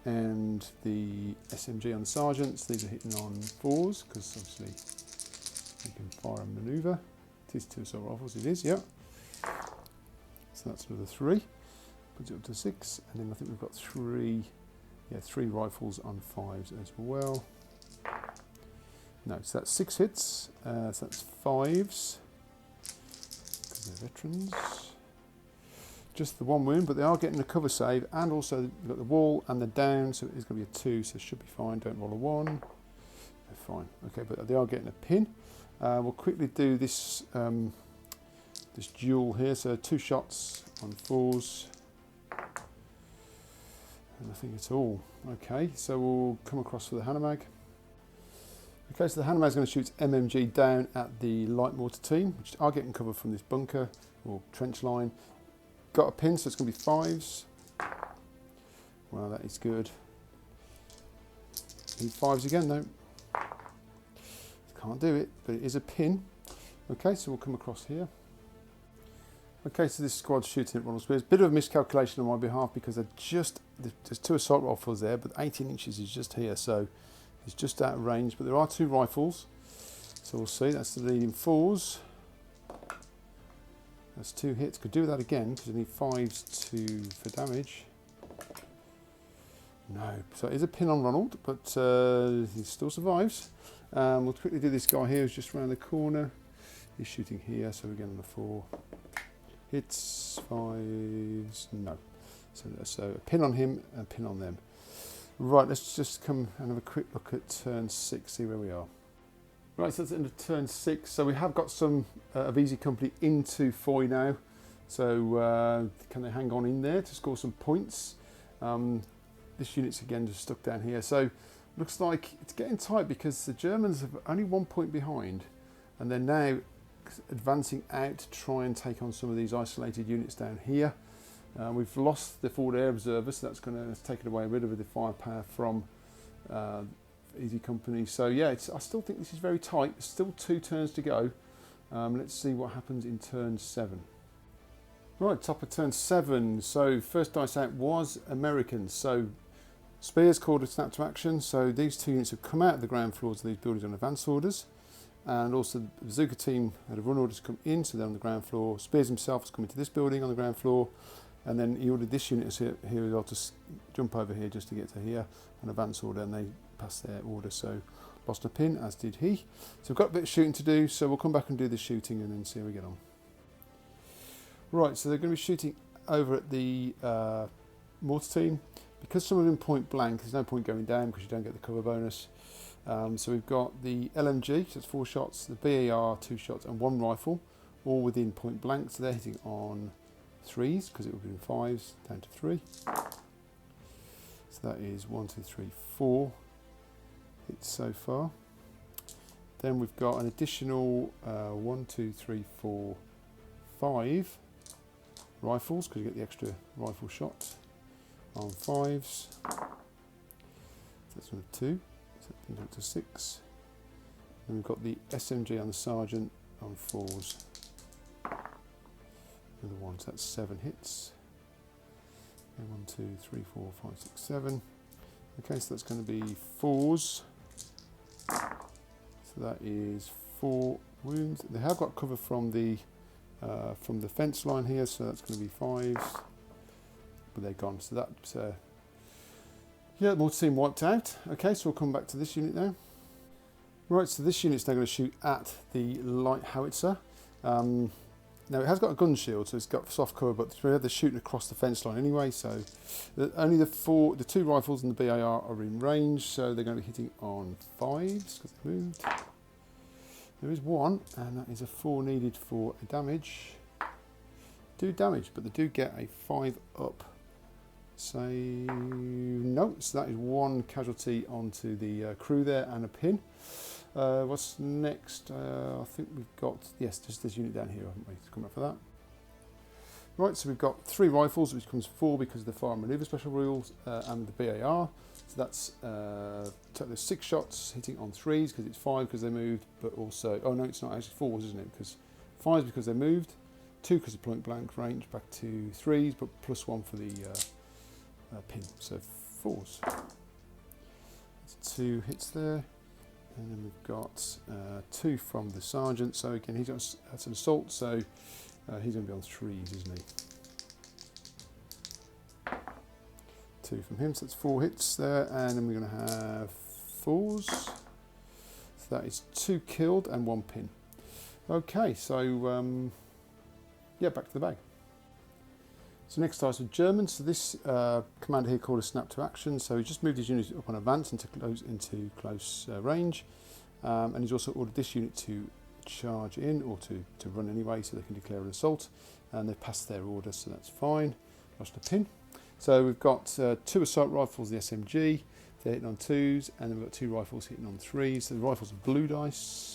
and the SMG on the sergeants. These are hitting on 4s because obviously you can fire and manoeuvre. It is 2 assault rifles, it is, yeah. So that's another 3. Puts it up to 6, and then I think we've got 3 rifles on 5s as well. No, so that's 6 hits, so that's 5s. They're veterans. Just the 1 wound, but they are getting a cover save, and also you've got the wall and the down, so it is going to be a 2, so it should be fine. Don't roll a 1. They're fine. Okay, but they are getting a pin. We'll quickly do this this duel here. So 2 shots on 4s. And I think it's all. Okay, so we'll come across for the Hanomag. Okay, so the Hanomag is going to shoot MMG down at the light mortar team, which are getting cover from this bunker or trench line. Got a pin, so it's going to be 5s. Well, that is good. Need 5s again, though. Can't do it, but it is a pin. Okay, so we'll come across here. Okay, so this squad's shooting at Ronald Spears. Bit of a miscalculation on my behalf because there's 2 assault rifles there, but 18 inches is just here, so it's just out of range. But there are 2 rifles, so we'll see. That's the leading 4s. That's 2 hits. Could do that again because I need 5s for damage. No, so it is a pin on Ronald, but he still survives. We'll quickly do this guy here who's just around the corner. He's shooting here, so we're getting the 4 hits, 5s, no. So a pin on him and a pin on them. Right, let's just come and have a quick look at turn 6, see where we are. Right, so that's the end of turn 6. So we have got some of Easy Company into Foy now. So can they hang on in there to score some points? This unit's again just stuck down here. So looks like it's getting tight because the Germans are only 1 point behind, and they're now advancing out to try and take on some of these isolated units down here. We've lost the forward air observer, so that's going to take away a bit of the firepower from Easy Company. So yeah, I still think this is very tight. There's still 2 turns to go. Let's see what happens in turn 7. Right, top of turn 7. So first dice out was Americans. So Spears called a snap to action. So these two units have come out of the ground floors of these buildings on advance orders. And also the Bazooka team had a run orders come in, so they're on the ground floor. Spears himself has come into this building on the ground floor. And then he ordered this unit here as well to jump over here just to get to here, an advance order, and they passed their order. So lost a pin, as did he. So we've got a bit of shooting to do, so we'll come back and do the shooting and then see how we get on. Right, so they're going to be shooting over at the mortar team. Because some of them point blank, there's no point going down because you don't get the cover bonus. So we've got the LMG, so it's 4 shots, the BAR 2 shots and 1 rifle, all within point blank. So they're hitting on 3s because it would be in 5s, down to 3. So that is 1, 2, 3, 4 hits so far. Then we've got an additional 1, 2, 3, 4, 5 rifles because you get the extra rifle shot on 5s. So that's number 2, so that brings it up to 6. And we've got the SMG and the Sergeant on 4s. Another 1, so that's 7 hits. And 1, 2, 3, 4, 5, 6, 7. Okay, so that's going to be 4s. So that is 4 wounds. They have got cover from the fence line here, so that's going to be 5s. But they're gone. So that's yeah, the mortar team wiped out. Okay, so we'll come back to this unit now. Right, so this unit's now going to shoot at the light howitzer. Now it has got a gun shield, so it's got soft cover, but they're shooting across the fence line anyway. So only the 2 rifles and the BAR are in range, so they're going to be hitting on 5s because they moved. There is 1, and that is a 4 needed for a damage. 2 damage, but they do get a 5 up. So no, so that is 1 casualty onto the crew there and a pin. What's next? I think we've got, yes, just this unit down here, haven't we, to come up for that. Right, so we've got 3 rifles, which comes 4 because of the fire and manoeuvre special rules, and the BAR. So that's totally 6 shots hitting on 3s because it's 5 because they moved, but also, oh no, it's not actually 4s, isn't it? Because 5s because they moved, 2 because of point blank range, back to 3s, but plus 1 for the pin, so 4s. That's 2 hits there. And then we've got 2 from the Sergeant, so again he's got, that's an assault, so he's going to be on 3s, isn't he? 2 from him, so that's 4 hits there, and then we're going to have 4s. So that is 2 killed and 1 pin. Okay, so yeah, back to the bag. So next dice with German. So this commander here called a snap to action. So he just moved his unit up on advance into close range, and he's also ordered this unit to charge in or to run anyway, so they can declare an assault. And they've passed their order, so that's fine. Lost a pin. So we've got 2 assault rifles, the SMG. They're hitting on 2s, and then we've got 2 rifles hitting on 3s. So the rifles are blue dice.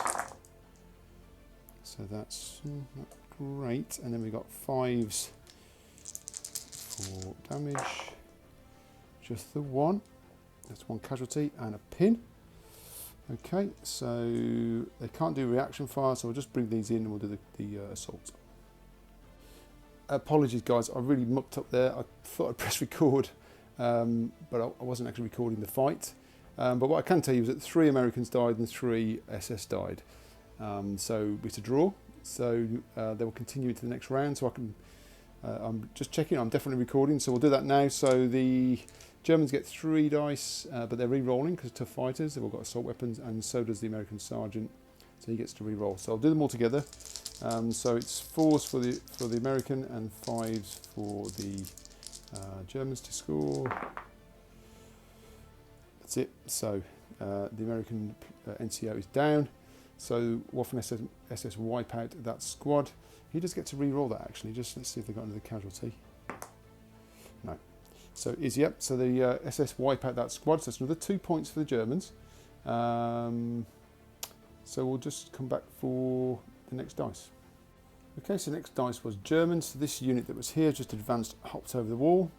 So that's not great. And then we've got 5s. For damage, just the 1, that's 1 casualty and a pin. Okay, so they can't do reaction fire, so we'll just bring these in and we'll do the assault. Apologies guys, I really mucked up there. I thought I'd press record, but I wasn't actually recording the fight. But what I can tell you is that 3 Americans died and 3 SS died. So it's a draw, so they will continue into the next round, so I can I'm just checking, I'm definitely recording, so we'll do that now. So the Germans get 3 dice, but they're re-rolling because they're tough fighters, they've all got assault weapons, and so does the American Sergeant, so he gets to re-roll. So I'll do them all together. So it's 4s for the American and 5s for the Germans to score. That's it. So the American NCO is down, so Waffen SS wipe out that squad. He does get to re-roll that actually. Just let's see if they got another casualty. No. So is yep. So the SS wipe out that squad. So that's another 2 points for the Germans. So we'll just come back for the next dice. Okay. So next dice was German. So this unit that was here just advanced, hopped over the wall,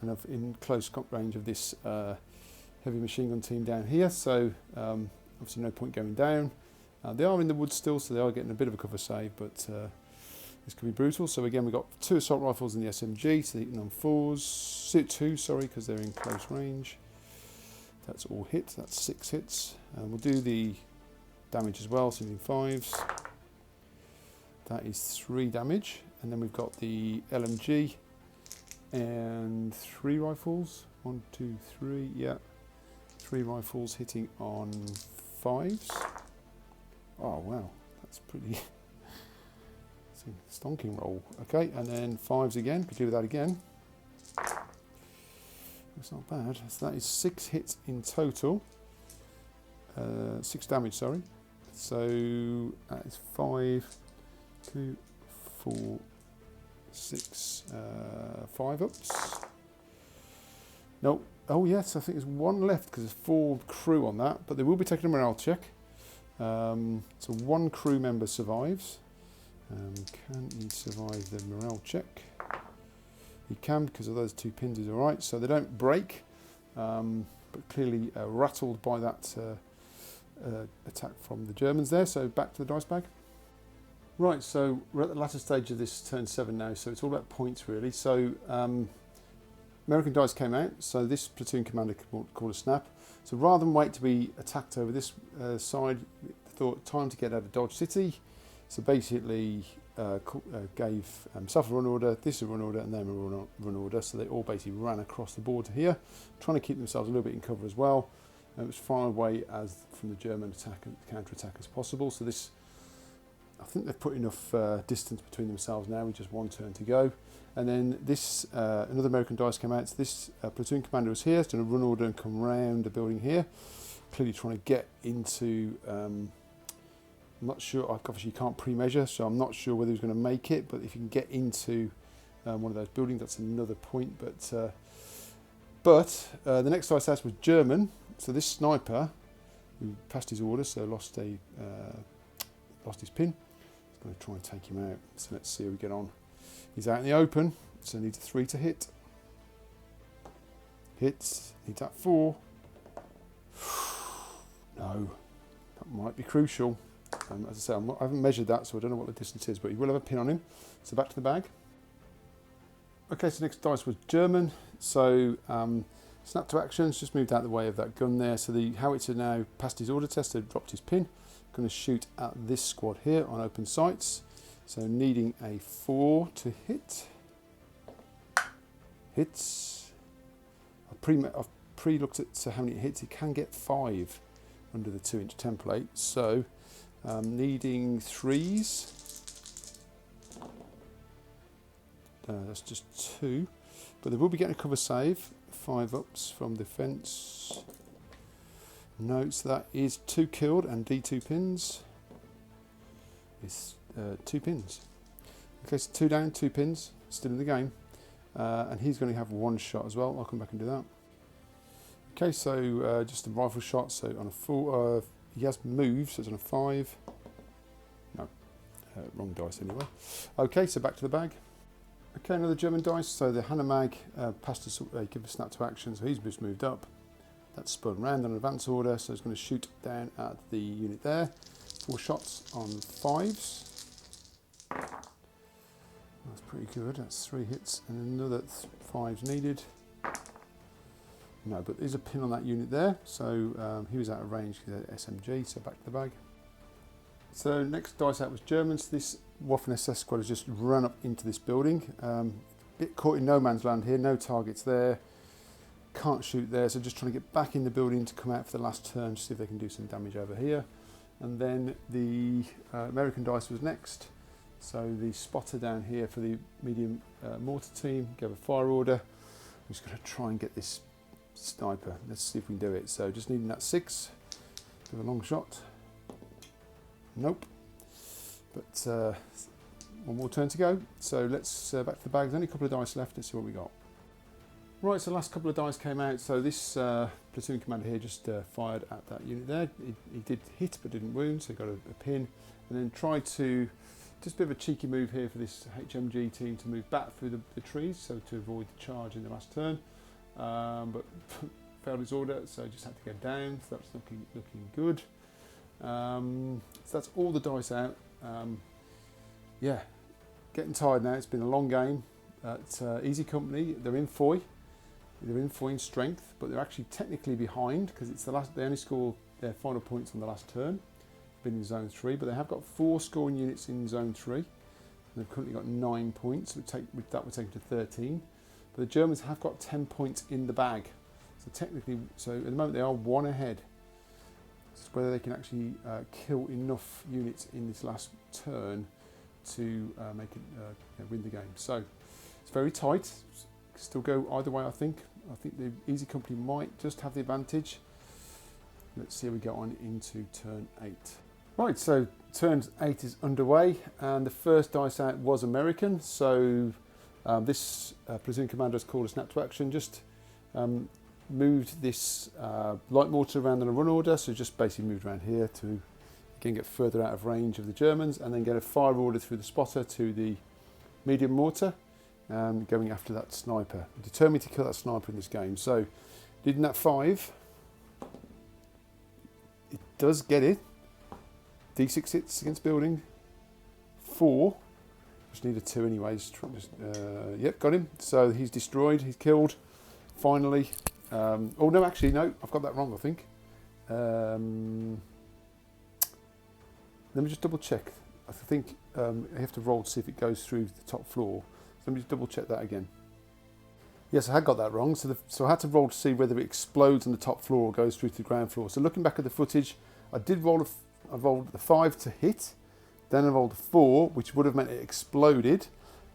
and in close range of this heavy machine gun team down here. So obviously no point going down. They are in the woods still, so they are getting a bit of a cover save, but This could be brutal. So again, we've got 2 assault rifles in the SMG, so they're hitting on 4s, 2, sorry, because they're in close range. That's all hit, that's 6 hits. And we'll do the damage as well, so we're doing 5s. That is 3 damage. And then we've got the LMG and 3 rifles. 1, 2, 3, yeah. 3 rifles hitting on 5s. Oh wow, that's pretty stonking roll. Okay, and then 5s again, could do that again. That's not bad. So that is 6 hits in total. 6 damage, sorry. So that is 5, 2, 4, 6, 5 ups. No, oh yes, I think there's 1 left because there's 4 crew on that, but they will be taking a morale check. So 1 crew member survives. Can he survive the morale check? He can, because of those 2 pins is alright, so they don't break, but clearly rattled by that attack from the Germans there. So back to the dice bag. Right, so we're at the latter stage of this turn 7 now, so it's all about points really. So American dice came out, so this platoon commander called a snap. So rather than wait to be attacked over this side, thought time to get out of Dodge City. So basically gave himself a run order, this a run order, and them a run order. So they all basically ran across the board to here, trying to keep themselves a little bit in cover as well. It was far away as from the German attack and counter-attack as possible. So this, I think they've put enough distance between themselves now with just 1 turn to go. And then this, another American dice came out. So this platoon commander was here, done a run order and come round the building here. Clearly trying to get into, I'm not sure, obviously you can't pre-measure, so I'm not sure whether he's going to make it, but if you can get into one of those buildings, that's another point. But the next dice house was German, so this sniper, who passed his order, so lost his pin, he's going to try and take him out. So let's see how we get on. He's out in the open, so needs a 3 to hit. Hits, needs that 4. No, that might be crucial. As I say, I haven't measured that, so I don't know what the distance is, but he will have a pin on him. So back to the bag. Okay, so next dice was German. So snap to actions, just moved out the way of that gun there. So the howitzer now passed his order test, so dropped his pin. Going to shoot at this squad here on open sights. So needing a 4 to hit. Hits. I've pre-looked at how many it hits. It can get 5 under the 2-inch template. So needing 3s. That's just 2. But they will be getting a cover save. 5 ups from defence. No, so that is 2 killed and D2 pins. It's 2 pins. Okay, so 2 down, 2 pins, still in the game. And he's going to have 1 shot as well. I'll come back and do that. Okay, so just a rifle shot. So on a 4, he has moved, so it's on a 5. No, wrong dice anyway. Okay, so back to the bag. Okay, another German dice. So the Hanomag passed us, give a snap to action, so he's just moved up. That's spun round on an advance order, so it's going to shoot down at the unit there. 4 shots on 5s. That's pretty good. That's 3 hits and another 5s needed. No, but there's a pin on that unit there, so he was out of range for the SMG, so back to the bag. So next dice out was German. So this Waffen SS squad has just run up into this building. Bit caught in no man's land here, no targets there. Can't shoot there, so just trying to get back in the building to come out for the last turn to see if they can do some damage over here. And then the American dice was next. So the spotter down here for the medium mortar team gave a fire order. I'm just going to try and get this sniper. Let's see if we can do it. So just needing that 6. Give a long shot. Nope. But 1 more turn to go. So let's back to the bag. There's only a couple of dice left. Let's see what we got. Right, so the last couple of dice came out. So this platoon commander here just fired at that unit there. He did hit but didn't wound, so he got a pin. And then tried to, just a bit of a cheeky move here for this HMG team to move back through the trees, so to avoid the charge in the last turn. But failed his order, so just had to get down. So that's looking good. So that's all the dice out. Yeah, getting tired now. It's been a long game at Easy Company. They're in Foy. They're in Foy in strength, but they're actually technically behind because it's the last. They only score their final points on the last turn. Been in Zone 3, but they have got 4 scoring units in Zone 3. They've currently got 9 points. That would take them to 13. But the Germans have got 10 points in the bag. So technically, at the moment they are 1 ahead. It's whether they can actually kill enough units in this last turn to make it win the game. So it's very tight. Still go either way, I think. I think the Easy Company might just have the advantage. Let's see how we get on into turn 8. Right, so turn 8 is underway, and the first dice out was American. So this platoon commander has called a snap to action. Just moved this light mortar around in a run order, so just basically moved around here to again get further out of range of the Germans, and then get a fire order through the spotter to the medium mortar, going after that sniper. I'm determined to kill that sniper in this game. So did that 5. It does get it. D6 hits against building. 4. Just need a 2 anyways. Yep, got him. So he's destroyed. He's killed. Finally. Oh no, actually no. I've got that wrong. I think. Let me just double check. I think I have to roll to see if it goes through the top floor. So let me just double check that again. Yes, I had got that wrong. So I had to roll to see whether it explodes on the top floor or goes through to the ground floor. So looking back at the footage, I rolled the 5 to hit, then I rolled a 4, which would have meant it exploded,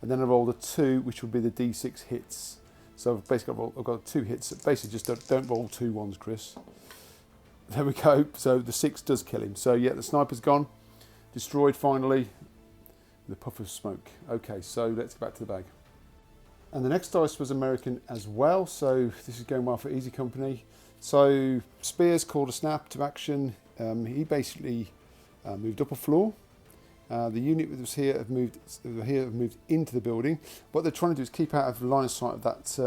and then I rolled a 2, which would be the D6 hits. So I've basically got 2 hits. Basically, just don't roll 2 ones, Chris. There we go. So the 6 does kill him. So yeah, the sniper's gone, destroyed finally. The puff of smoke. Okay, so let's get back to the bag. And the next dice was American as well. So this is going well for Easy Company. So Spears called a snap to action. He basically moved up a floor. The unit that was here have moved into the building. What they're trying to do is keep out of the line of sight of that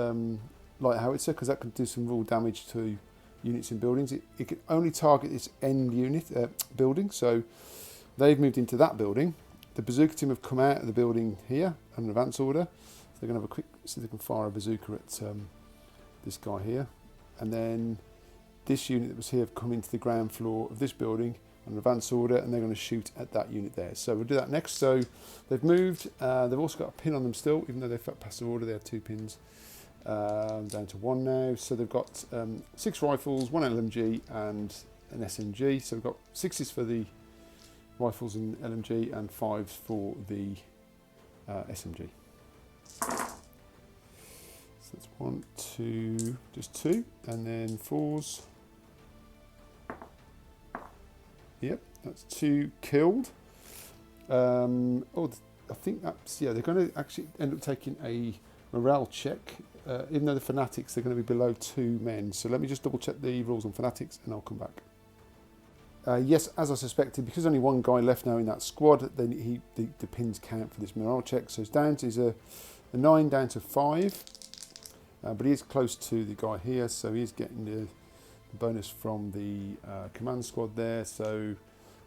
light howitzer, because that can do some real damage to units in buildings. It can only target its end unit building. So they've moved into that building. The bazooka team have come out of the building here on an advance order. So they're going to have a quick see if they can fire a bazooka at this guy here, and then this unit that was here have come into the ground floor of this building on an advance order, and they're going to shoot at that unit there. So we'll do that next. So they've moved. They've also got a pin on them still, even though they've passed the order. They have 2 pins, down to 1 now. So they've got 6 rifles, 1 LMG, and an SMG. So we've got 6s for the rifles and LMG, and 5s for the SMG. So that's 1, 2, just 2, and then 4s. Yep, that's 2 killed. I think that's, yeah, they're going to actually end up taking a morale check. Even though the fanatics, they're going to be below 2 men. So let me just double check the rules on fanatics and I'll come back. Yes, as I suspected, because only 1 guy left now in that squad, then the pins count for this morale check. So it's down to a 9 down to 5. But he is close to the guy here, so he's getting the bonus from the command squad there, so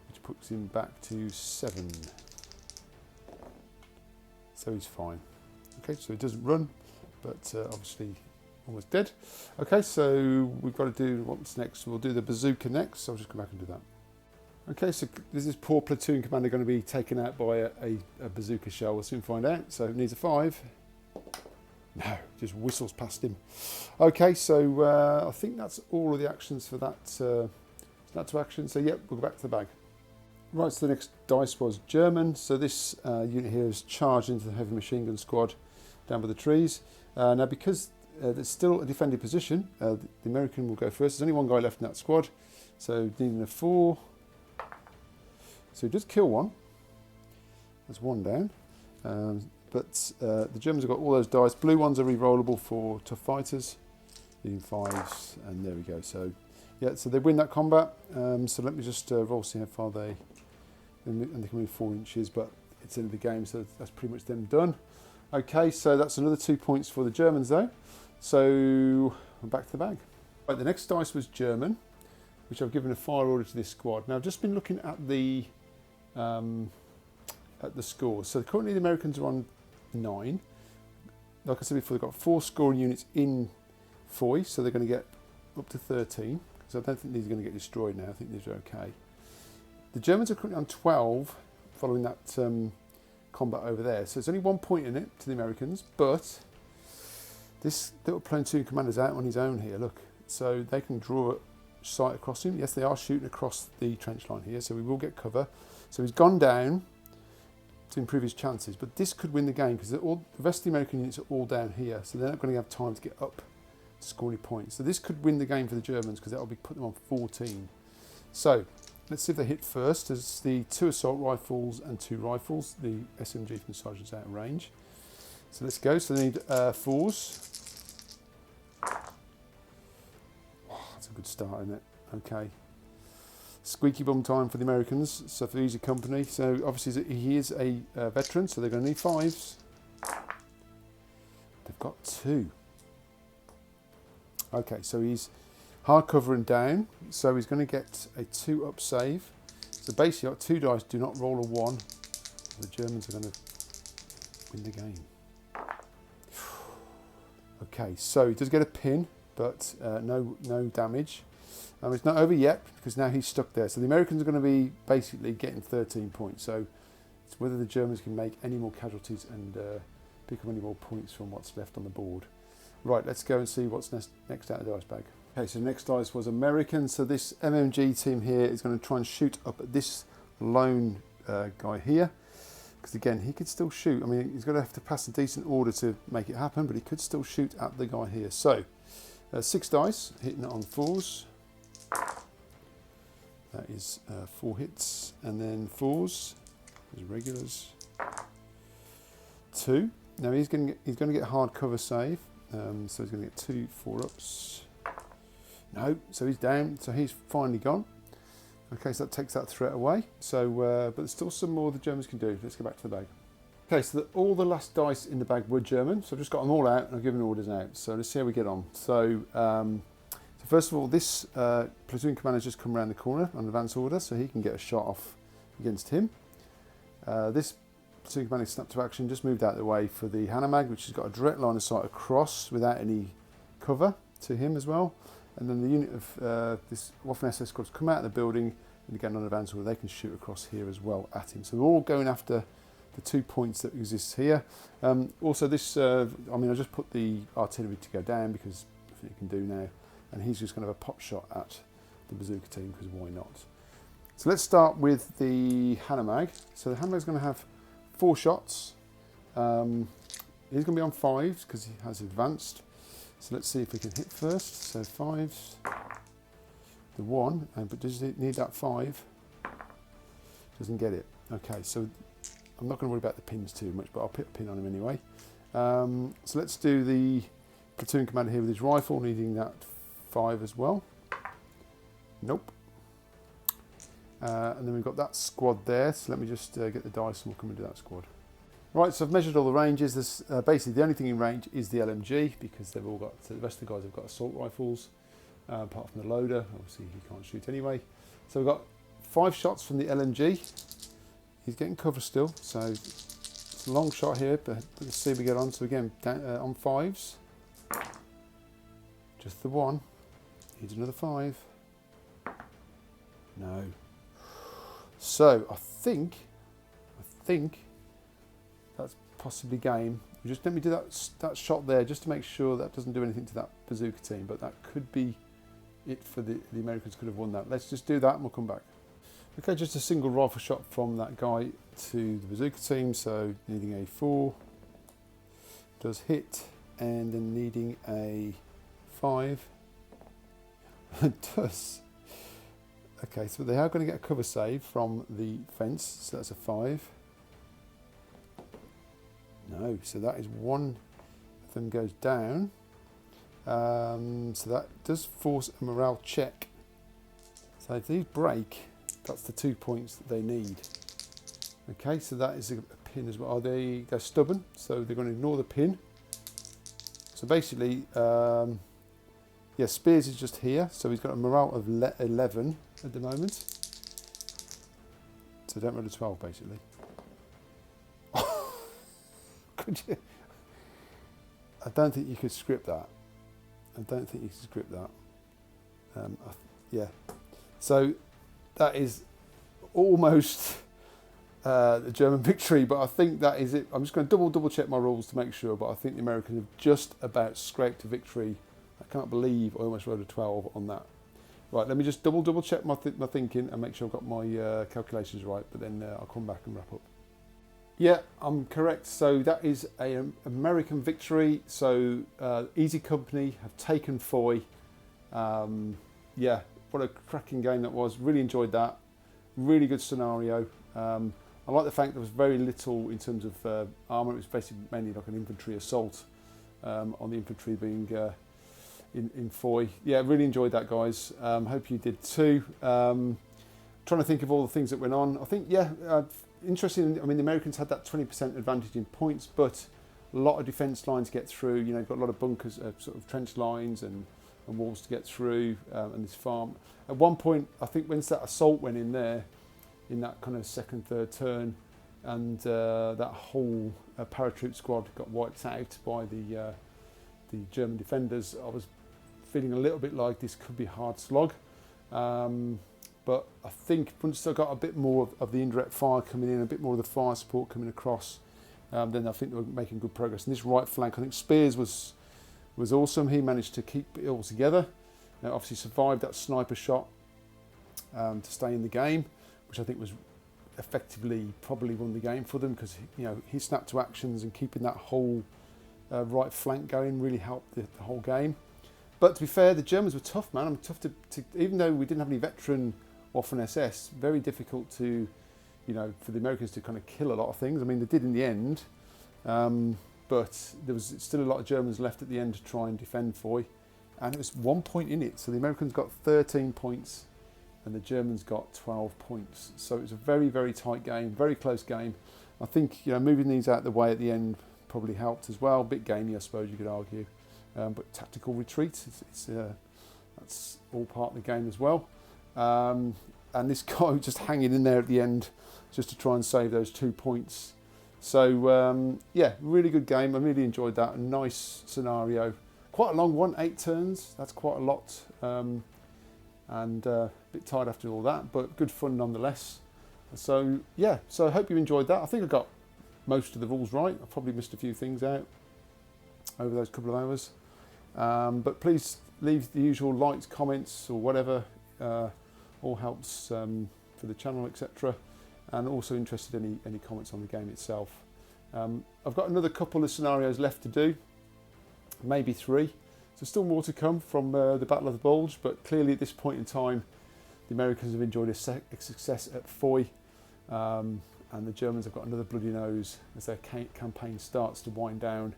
which puts him back to 7. So he's fine. Okay, so he doesn't run, but obviously almost dead. Okay, so we've got to do what's next. We'll do the bazooka next, so I'll just come back and do that. Okay, so this is poor platoon commander going to be taken out by a bazooka shell. We'll soon find out. So it needs a 5. No, just whistles past him. Okay, so I think that's all of the actions for that snap to action. So yep, we'll go back to the bag. Right, so the next dice was German. So this unit here is charged into the heavy machine gun squad down by the trees. Now because there's still a defended position, the American will go first. There's only 1 guy left in that squad, so needing a 4. So he does kill 1. That's 1 down. But the Germans have got all those dice. Blue ones are re-rollable for tough fighters. Needing 5s, and there we go. So yeah, so they win that combat. So let me just roll, see how far they, and they can move 4 inches, but it's in the game, so that's pretty much them done. Okay, so that's another 2 points for the Germans though. So we're back to the bag. Right, the next dice was German, which I've given a fire order to this squad. Now I've just been looking at the at the scores. So currently the Americans are on 9. Like I said before, they've got 4 scoring units in Foy, so they're going to get up to 13. So I don't think these are going to get destroyed now. I think these are okay. The Germans are currently on 12, following that combat over there. So it's only 1 point in it to the Americans, but this little platoon commander's out on his own here, look. So they can draw sight across him. Yes, they are shooting across the trench line here, so we will get cover. So he's gone down to improve his chances, but this could win the game because the rest of the American units are all down here, so they're not going to have time to get up to score any points. So this could win the game for the Germans because that will be putting them on 14. So let's see if they hit first. There's the 2 assault rifles and 2 rifles, the SMG from the sergeant's out of range. So let's go. So they need 4s. Oh, that's a good start, isn't it? Okay. Squeaky bum time for the Americans, so for easy company. So obviously he is a veteran, so they're going to need 5s. They've got 2. Okay, so he's hard cover and down, so he's going to get a 2 up save. So basically, 2 dice, do not roll a 1. The Germans are going to win the game. Okay, so he does get a pin, but no damage. It's not over yet because now he's stuck there. So the Americans are going to be basically getting 13 points. So it's whether the Germans can make any more casualties and pick up any more points from what's left on the board. Right, let's go and see what's next out of the dice bag. Okay, so next dice was American. So this MMG team here is going to try and shoot up at this lone guy here. Because again, he could still shoot. I mean, he's going to have to pass a decent order to make it happen, but he could still shoot at the guy here. So 6 dice, hitting it on 4s. That is 4 hits, and then 4s, as regulars. 2. Now he's going to get hard cover save, so he's going to get 2 4-ups. No, so he's down, so he's finally gone. Okay, so that takes that threat away. So, but there's still some more the Germans can do. Let's go back to the bag. Okay, so all the last dice in the bag were German, so I've just got them all out and I've given orders out. So let's see how we get on. So first of all, this platoon commander's just come around the corner on advance order, so he can get a shot off against him. This platoon commander snapped to action, just moved out of the way for the Hanomag, which has got a direct line of sight across without any cover to him as well. And then the unit of this Waffen SS squad's come out of the building, and again on advance order, they can shoot across here as well at him. So we're all going after the 2 points that exist here. Also this, I mean, I just put the artillery to go down because I think you can do now. And he's just going to have a pot shot at the bazooka team, because why not? So let's start with the Hanomag. So the Hanomag's going to have 4 shots. He's going to be on 5s because he has advanced. So let's see if we can hit first. So 5s. The 1, but does it need that 5? Doesn't get it. Okay, so I'm not going to worry about the pins too much, but I'll put a pin on him anyway. So let's do the platoon commander here with his rifle, needing that 5 as well. Nope. And then we've got that squad there, so let me just get the dice and we'll come into that squad. Right, so I've measured all the ranges. This, basically the only thing in range is the LMG, because they've all got, so the rest of the guys have got assault rifles, apart from the loader. Obviously he can't shoot anyway. So we've got 5 shots from the LMG. He's getting cover still, so it's a long shot here, but let's see if we get on. So again, down, on 5s. Just the 1. Needs another 5. No. So I think that's possibly game. Just let me do that shot there, just to make sure that doesn't do anything to that bazooka team. But that could be it for the Americans. Could have won that. Let's just do that and we'll come back. Okay, just a single rifle shot from that guy to the bazooka team. So needing a 4 does hit, and then needing a 5 it does. Okay, so they are going to get a cover save from the fence, so that's a 5. No, so that is 1 of them goes down. So that does force a morale check. So if these break, that's the 2 points that they need. Okay, so that is a pin as well. They're stubborn, so they're going to ignore the pin. So basically, yeah, Spears is just here, so he's got a morale of 11 at the moment. So don't roll a 12, basically. could you? I don't think you could script that. I don't think you could script that. Yeah. So that is almost the German victory, but I think that is it. I'm just going to double check my rules to make sure, but I think the Americans have just about scraped a victory. I can't believe I almost wrote a 12 on that. Right, let me just double check my thinking and make sure I've got my calculations right, but then I'll come back and wrap up. Yeah, I'm correct. So that is an American victory. So Easy Company have taken Foy. Yeah, what a cracking game that was. Really enjoyed that. Really good scenario. I like the fact there was very little in terms of armour. It was basically mainly like an infantry assault on the infantry being in Foy. Yeah, really enjoyed that, guys. Hope you did too. Trying to think of all the things that went on. I think, yeah, interesting. I mean, the Americans had that 20% advantage in points, but a lot of defence lines to get through. You know, you've got a lot of bunkers, sort of trench lines and walls to get through, and this farm. At one point, I think when that assault went in there, in that kind of second, third turn, and that whole paratroop squad got wiped out by the German defenders, I was feeling a little bit like this could be a hard slog. But I think once I got a bit more of the indirect fire coming in, a bit more of the fire support coming across, then I think they were making good progress. And this right flank, I think Spears was awesome. He managed to keep it all together. Obviously survived that sniper shot to stay in the game, which I think was effectively probably won the game for them, because his snap to actions and keeping that whole right flank going really helped the whole game. But to be fair, the Germans were tough, man. Tough to even though we didn't have any veteran Waffen SS, very difficult to, for the Americans to kind of kill a lot of things. I mean, they did in the end, but there was still a lot of Germans left at the end to try and defend Foy, and it was 1 point in it. So the Americans got 13 points, and the Germans got 12 points. So it was a very, very tight game, very close game. I think moving these out of the way at the end probably helped as well. A bit gamey, I suppose you could argue. But tactical retreat, that's all part of the game as well. And this guy just hanging in there at the end just to try and save those 2 points. So, yeah, really good game. I really enjoyed that. A nice scenario. Quite a long one, 8 turns. That's quite a lot. And a bit tired after all that, but good fun nonetheless. So, yeah, so I hope you enjoyed that. I think I got most of the rules right. I probably missed a few things out over those couple of hours. But please leave the usual likes, comments, or whatever. All helps for the channel, etc. And also interested in any comments on the game itself. I've got another couple of scenarios left to do, maybe 3. So still more to come from the Battle of the Bulge, but clearly at this point in time, the Americans have enjoyed a success at Foy, and the Germans have got another bloody nose as their campaign starts to wind down.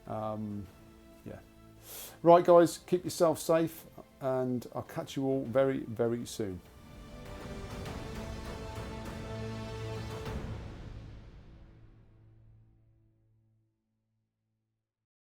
Yeah. Right, guys, keep yourself safe, and I'll catch you all very, very soon.